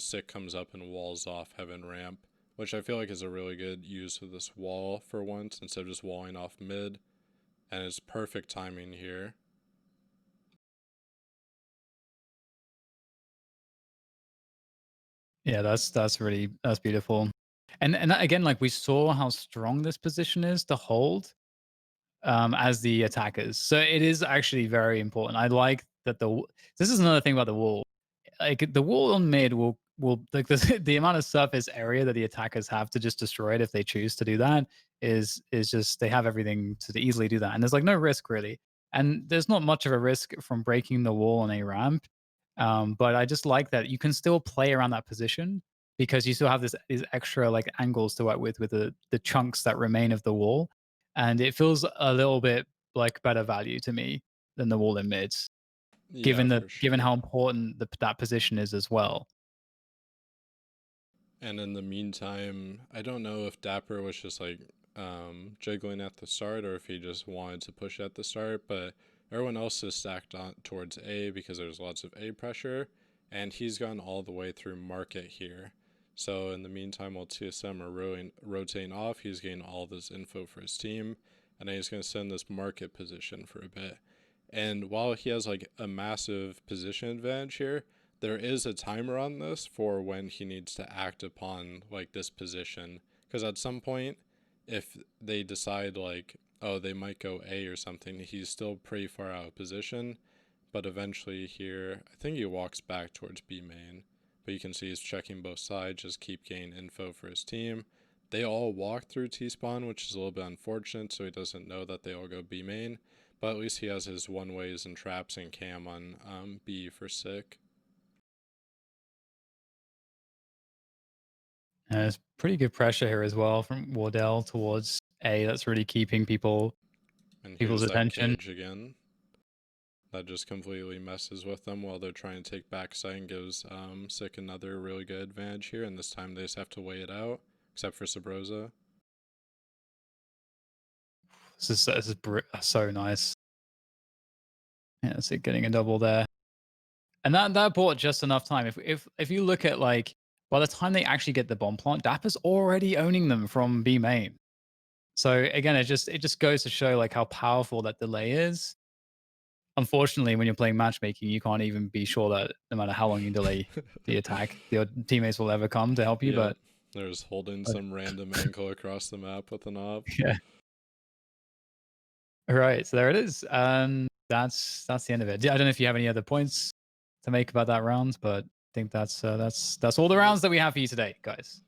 Sick comes up and walls off heaven ramp, which I feel like is a really good use of this wall for once, instead of just walling off mid, and it's perfect timing here. Yeah, that's beautiful. And again, like we saw how strong this position is to hold as the attackers. So it is actually very important. I like that this is another thing about the wall. Like the wall on mid will like the amount of surface area that the attackers have to just destroy it if they choose to do that is just they have everything to easily do that. And there's like no risk really. And there's not much of a risk from breaking the wall on a ramp. But I just like that you can still play around that position because you still have these extra like angles to work with the chunks that remain of the wall. And it feels a little bit like better value to me than the wall in mids Yeah, for given sure. how important that position is as well. And in the meantime, I don't know if Dapper was just like jiggling at the start or if he just wanted to push at the start, but everyone else is stacked on towards A because there's lots of A pressure, and he's gone all the way through market here. So in the meantime, while TSM are rotating off, he's getting all this info for his team, and then he's going to send this market position for a bit. And while he has like a massive position advantage here, there is a timer on this for when he needs to act upon like this position, because at some point if they decide like, oh, they might go A or something, he's still pretty far out of position, but eventually here I think he walks back towards B main, but you can see he's checking both sides, just keep getting info for his team. They all walk through T-spawn, which is a little bit unfortunate, so he doesn't know that they all go B main, but at least he has his one ways and traps and cam on B for sick. And there's pretty good pressure here as well from Wardell towards A. That's really keeping And people's here's that attention. cage again. That just completely messes with them while they're trying to take backside and gives Sick another really good advantage here. And this time they just have to weigh it out, except for Sabrosa. This is so nice. Yeah, so getting a double there, and that bought just enough time. If you look at like by the time they actually get the bomb plant, Dapper's already owning them from B main. So again, it just goes to show like how powerful that delay is. Unfortunately, when you're playing matchmaking, you can't even be sure that no matter how long you delay the attack, your teammates will ever come to help you. Yep. There's holding some random ankle across the map with an op. Yeah, right. So there it is, and that's the end of it. I don't know if you have any other points to make about that round, but I think that's all the Nope. rounds that we have for you today, guys.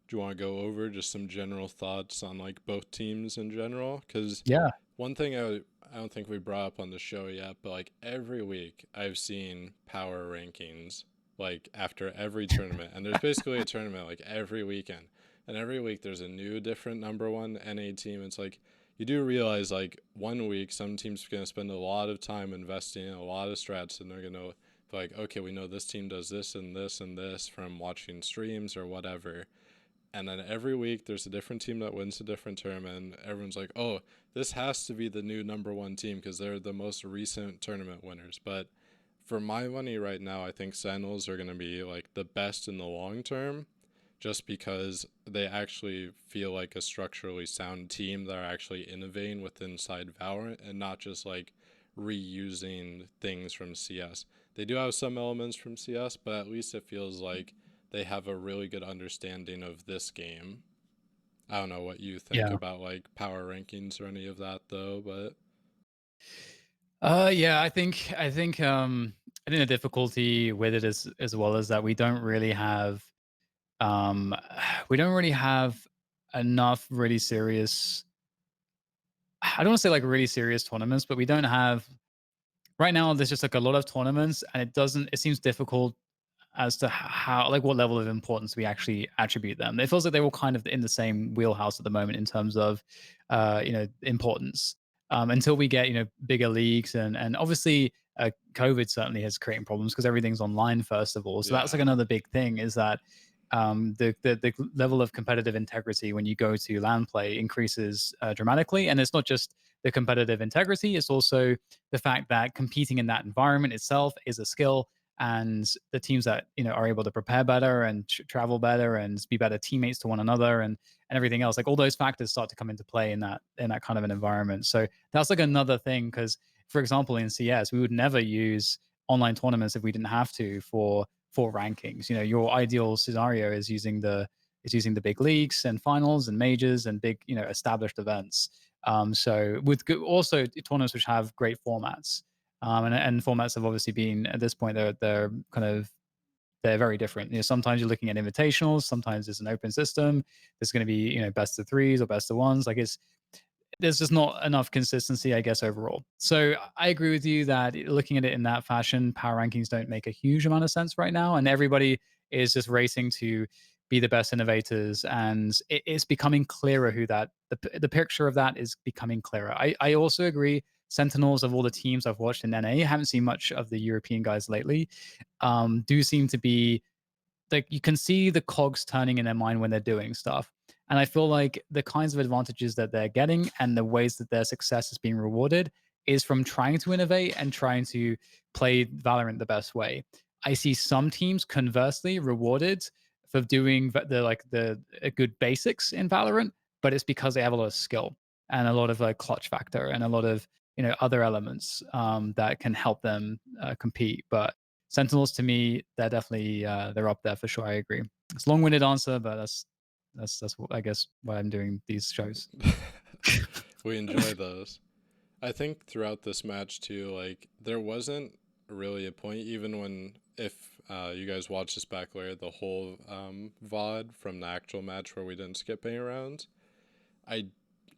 Do you want to go over just some general thoughts on like both teams in general? Because Yeah. one thing I don't think we brought up on the show yet, but like every week I've seen power rankings like after every tournament. And there's basically a tournament like every weekend. And every week there's a new different number one NA team. It's like you do realize like one week some teams are going to spend a lot of time investing in a lot of strats, and they're going to be like, okay, we know this team does this and this and this from watching streams or whatever. And then every week there's a different team that wins a different tournament. Everyone's like, oh, this has to be the new number one team because they're the most recent tournament winners. But for my money right now, I think Sentinels are going to be like the best in the long term, just because they actually feel like a structurally sound team that are actually innovating with inside Valorant and not just like reusing things from CS. They do have some elements from CS, but at least it feels like they have a really good understanding of this game. I don't know what you think Yeah. about like power rankings or any of that though, but Yeah, I think the difficulty with it is as well is that um we don't really have enough really serious, I don't want to say like really serious tournaments, but we don't have right now. There's just like a lot of tournaments, and it seems difficult as to how, like, what level of importance we actually attribute them. It feels like they're all kind of in the same wheelhouse at the moment in terms of importance. Until we get bigger leagues, and obviously COVID certainly has creating problems because everything's online first of all. So that's like yeah. another big thing is that the level of competitive integrity when you go to LAN play increases dramatically, and it's not just the competitive integrity; it's also the fact that competing in that environment itself is a skill, and the teams that are able to prepare better and travel better and be better teammates to one another, and everything else, like all those factors start to come into play in that kind of an environment. So that's like another thing, because for example in CS we would never use online tournaments if we didn't have to for rankings. Your ideal scenario is using the big leagues and finals and majors and big established events. So with also tournaments which have great formats, and formats have obviously been at this point they're kind of they're very different. Sometimes you're looking at invitationals, sometimes it's an open system. There's going to be best of threes or best of ones. Like there's just not enough consistency, I guess, overall. So I agree with you that looking at it in that fashion, power rankings don't make a huge amount of sense right now, and everybody is just racing to be the best innovators, and it's becoming clearer who the picture of that is becoming clearer. I also agree. Sentinels, of all the teams I've watched in NA, haven't seen much of the European guys lately. Do seem to be like, you can see the cogs turning in their mind when they're doing stuff. And I feel like the kinds of advantages that they're getting and the ways that their success is being rewarded is from trying to innovate and trying to play Valorant the best way. I see some teams conversely rewarded for doing the good basics in Valorant, but it's because they have a lot of skill and a lot of clutch factor and a lot of other elements that can help them compete. But Sentinels, to me, they're definitely they're up there for sure. I agree. It's a long-winded answer, but that's what, I guess, why I'm doing these shows. We enjoy those. I think throughout this match too, like there wasn't really a point, even when if you guys watch this back later, the whole VOD from the actual match where we didn't skip any rounds. I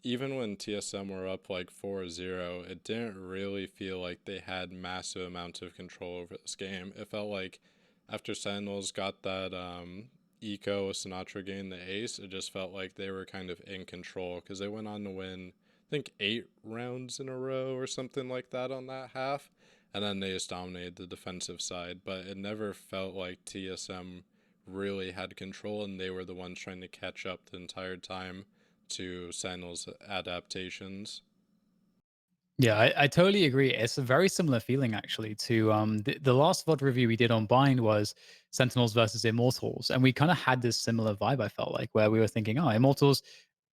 Even when TSM were up like 4-0, it didn't really feel like they had massive amounts of control over this game. It felt like after Sentinels got that eco Sinatra gained the ace, it just felt like they were kind of in control because they went on to win, I think, 8 rounds in a row or something like that on that half. And then they just dominated the defensive side, but it never felt like TSM really had control and they were the ones trying to catch up the entire time to Sentinel's adaptations. Yeah, I totally agree. It's a very similar feeling actually to the last VOD review we did on Bind was Sentinels versus Immortals, and we kind of had this similar vibe. I felt like where we were thinking, oh, Immortals.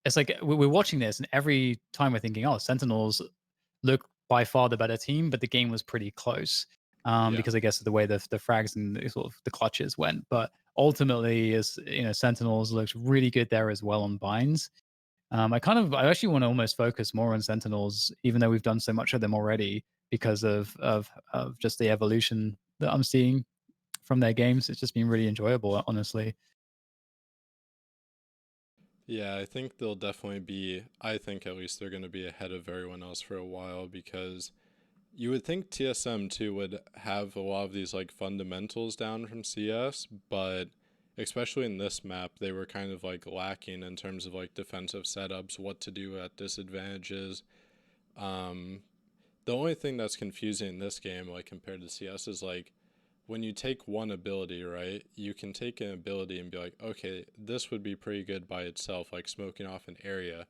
It's like we're watching this, and every time we're thinking, oh, Sentinels look by far the better team, but the game was pretty close Yeah. because I guess of the way the frags and sort of the clutches went. But ultimately, as Sentinels looked really good there as well on binds. I actually want to almost focus more on Sentinels, even though we've done so much of them already, because of just the evolution that I'm seeing from their games. It's just been really enjoyable, honestly. Yeah, I think they'll definitely be, I think at least they're going to be ahead of everyone else for a while because You would think TSM too would have a lot of these like fundamentals down from CS, but especially in this map, they were kind of like lacking in terms of like defensive setups, what to do at disadvantages. Um, the only thing that's confusing in this game, like compared to CS, is like when you take one ability, right? You can take an ability and be like, okay, this would be pretty good by itself, like smoking off an area.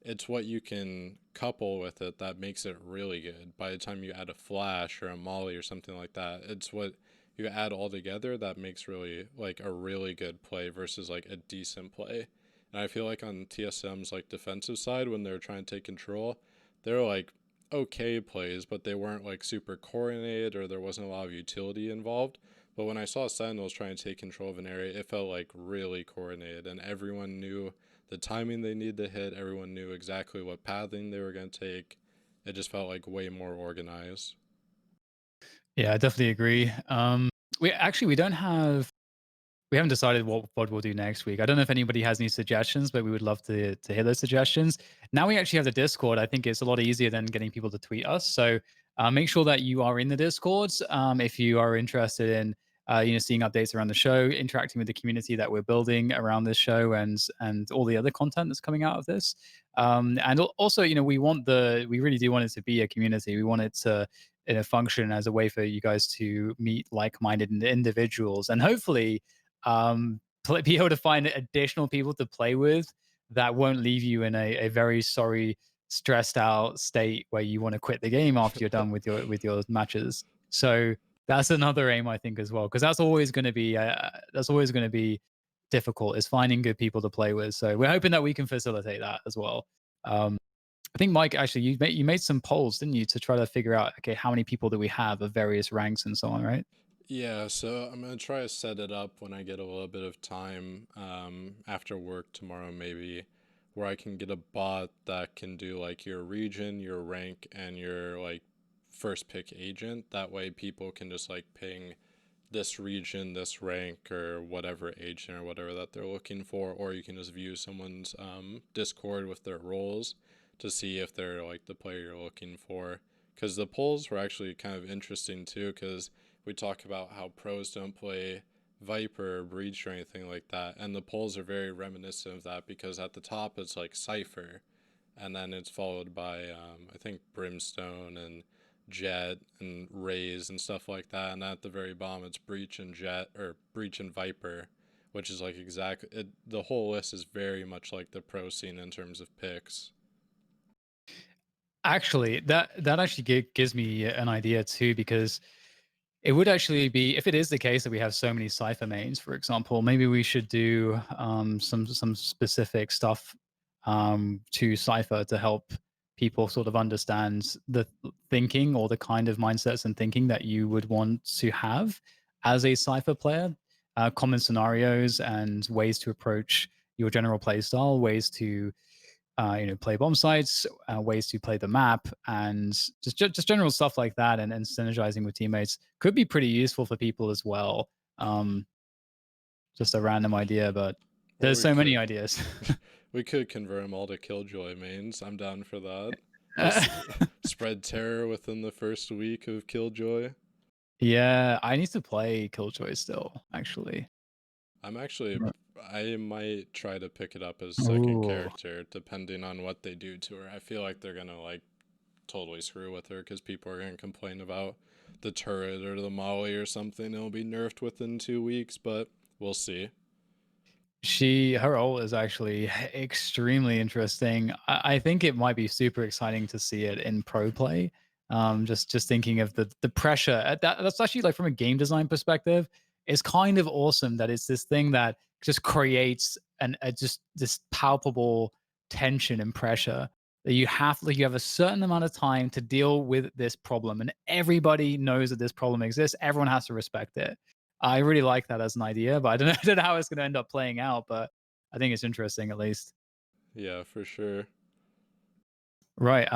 It's what you can couple with it that makes it really good. By the time you add a flash or a molly or something like that, it's what you add all together that makes really like a really good play versus like a decent play. And I feel like on TSM's like defensive side, when they're trying to take control, they're like okay plays, but they weren't like super coordinated or there wasn't a lot of utility involved. But when I saw Sentinels trying to take control of an area, it felt like really coordinated and everyone knew the timing they needed to hit. Everyone knew exactly what pathing they were going to take. It just felt like way more organized. Yeah, I definitely agree. We don't have we haven't decided what pod we'll do next week. I don't know if anybody has any suggestions, but we would love to hear those suggestions. Now we actually have the Discord. I think it's a lot easier than getting people to tweet us. So make sure that you are in the Discords if you are interested in seeing updates around the show, interacting with the community that we're building around this show, and all the other content that's coming out of this. And also, we really do want it to be a community. We want it to function as a way for you guys to meet like-minded individuals, and hopefully be able to find additional people to play with that won't leave you in a very sorry, stressed out state where you want to quit the game after you're done with your matches. So that's another aim, I think, as well, because that's always going to be difficult, is finding good people to play with. So we're hoping that we can facilitate that as well. I think, Mike, actually, you made some polls, didn't you, to try to figure out, okay, how many people do we have of various ranks and so on, right? Yeah, so I'm going to try to set it up when I get a little bit of time after work tomorrow, maybe, where I can get a bot that can do like your region, your rank, and your like first pick agent. That way people can just like ping this region, this rank, or whatever agent or whatever that they're looking for, or you can just view someone's Discord with their roles to see if they're like the player you're looking for. Because the polls were actually kind of interesting too, because we talk about how pros don't play Viper or Breach or anything like that, and the polls are very reminiscent of that because at the top it's like Cypher, and then it's followed by I think Brimstone and Jet and Raze and stuff like that, and at the very bottom it's Breach and Jet or Breach and Viper, which is like exactly the whole list is very much like the pro scene in terms of picks. Actually, that actually gives me an idea too, because it would actually be, if it is the case that we have so many cipher mains, for example, maybe we should do some specific stuff to cipher to help people sort of understand the thinking or the kind of mindsets and thinking that you would want to have as a cipher player. Common scenarios and ways to approach your general play style, ways to play bomb sites, ways to play the map, and just general stuff like that, and synergizing with teammates could be pretty useful for people as well. Um, just a random idea, but Or there's we so many could ideas. we could convert them all to Killjoy mains. I'm down for that. Just spread terror within the first week of Killjoy. Yeah, I need to play Killjoy still, actually. I'm actually I might try to pick it up as second Ooh. character depending on what they do to her. I feel like they're gonna like totally screw with her because people are gonna complain about the turret or the molly or something. It'll be nerfed within 2 weeks, but we'll see. Her role is actually extremely interesting. I think it might be super exciting to see it in pro play. Just thinking of the pressure at that's actually, like, from a game design perspective, it's kind of awesome that it's this thing that just creates just this palpable tension and pressure that you have a certain amount of time to deal with this problem, and everybody knows that this problem exists. Everyone has to respect it. I really like that as an idea, but I don't know, I don't know how it's going to end up playing out. But I think it's interesting, at least. Yeah, for sure. Right.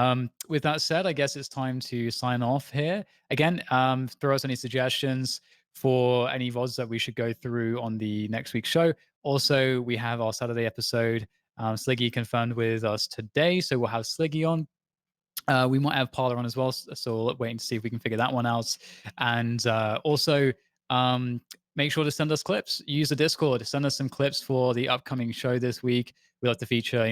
With that said, I guess it's time to sign off here. Again, throw us any suggestions for any VODs that we should go through on the next week's show. Also, we have our Saturday episode. Sliggy confirmed with us today, so we'll have Sliggy on. We might have Parler on as well, so we're waiting to see if we can figure that one out. And also, um, make sure to send us clips. Use the Discord. Send us some clips for the upcoming show this week. We like to feature,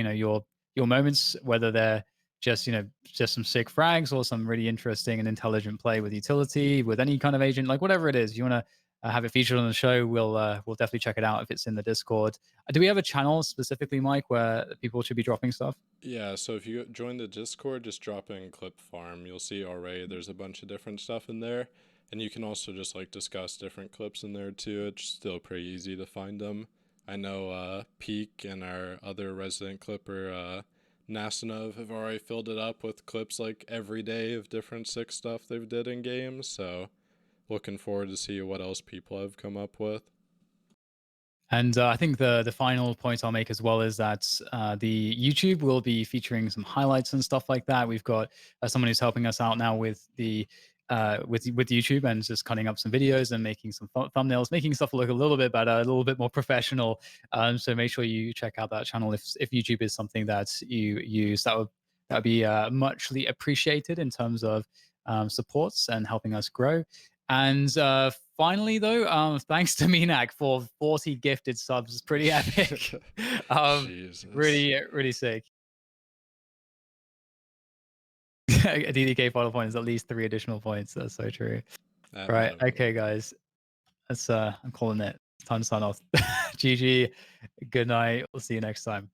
your moments, whether they're just some sick frags or some really interesting and intelligent play with utility, with any kind of agent, like whatever it is. You want to have it featured on the show, we'll definitely check it out if it's in the Discord. Do we have a channel specifically, Mike, where people should be dropping stuff? Yeah, so if you join the Discord, just drop in Clip Farm. You'll see already there's a bunch of different stuff in there. And you can also just like discuss different clips in there too. It's still pretty easy to find them. I know Peak and our other resident clipper, Nasanov, have already filled it up with clips like every day of different sick stuff they've did in games. So looking forward to see what else people have come up with. And I think the final point I'll make as well is that the YouTube will be featuring some highlights and stuff like that. We've got someone who's helping us out now with the with YouTube and just cutting up some videos and making some thumbnails, making stuff look a little bit better, a little bit more professional. So make sure you check out that channel if YouTube is something that you use. That would be muchly appreciated in terms of supports and helping us grow. And finally, though, thanks to Minak for 40 gifted subs. It's pretty epic. Jesus. Really sick. A DDK final point is at least 3 additional points. That's so true. At Right. minimum. Okay, guys. I'm calling it. Time to sign off. GG. Good night. We'll see you next time.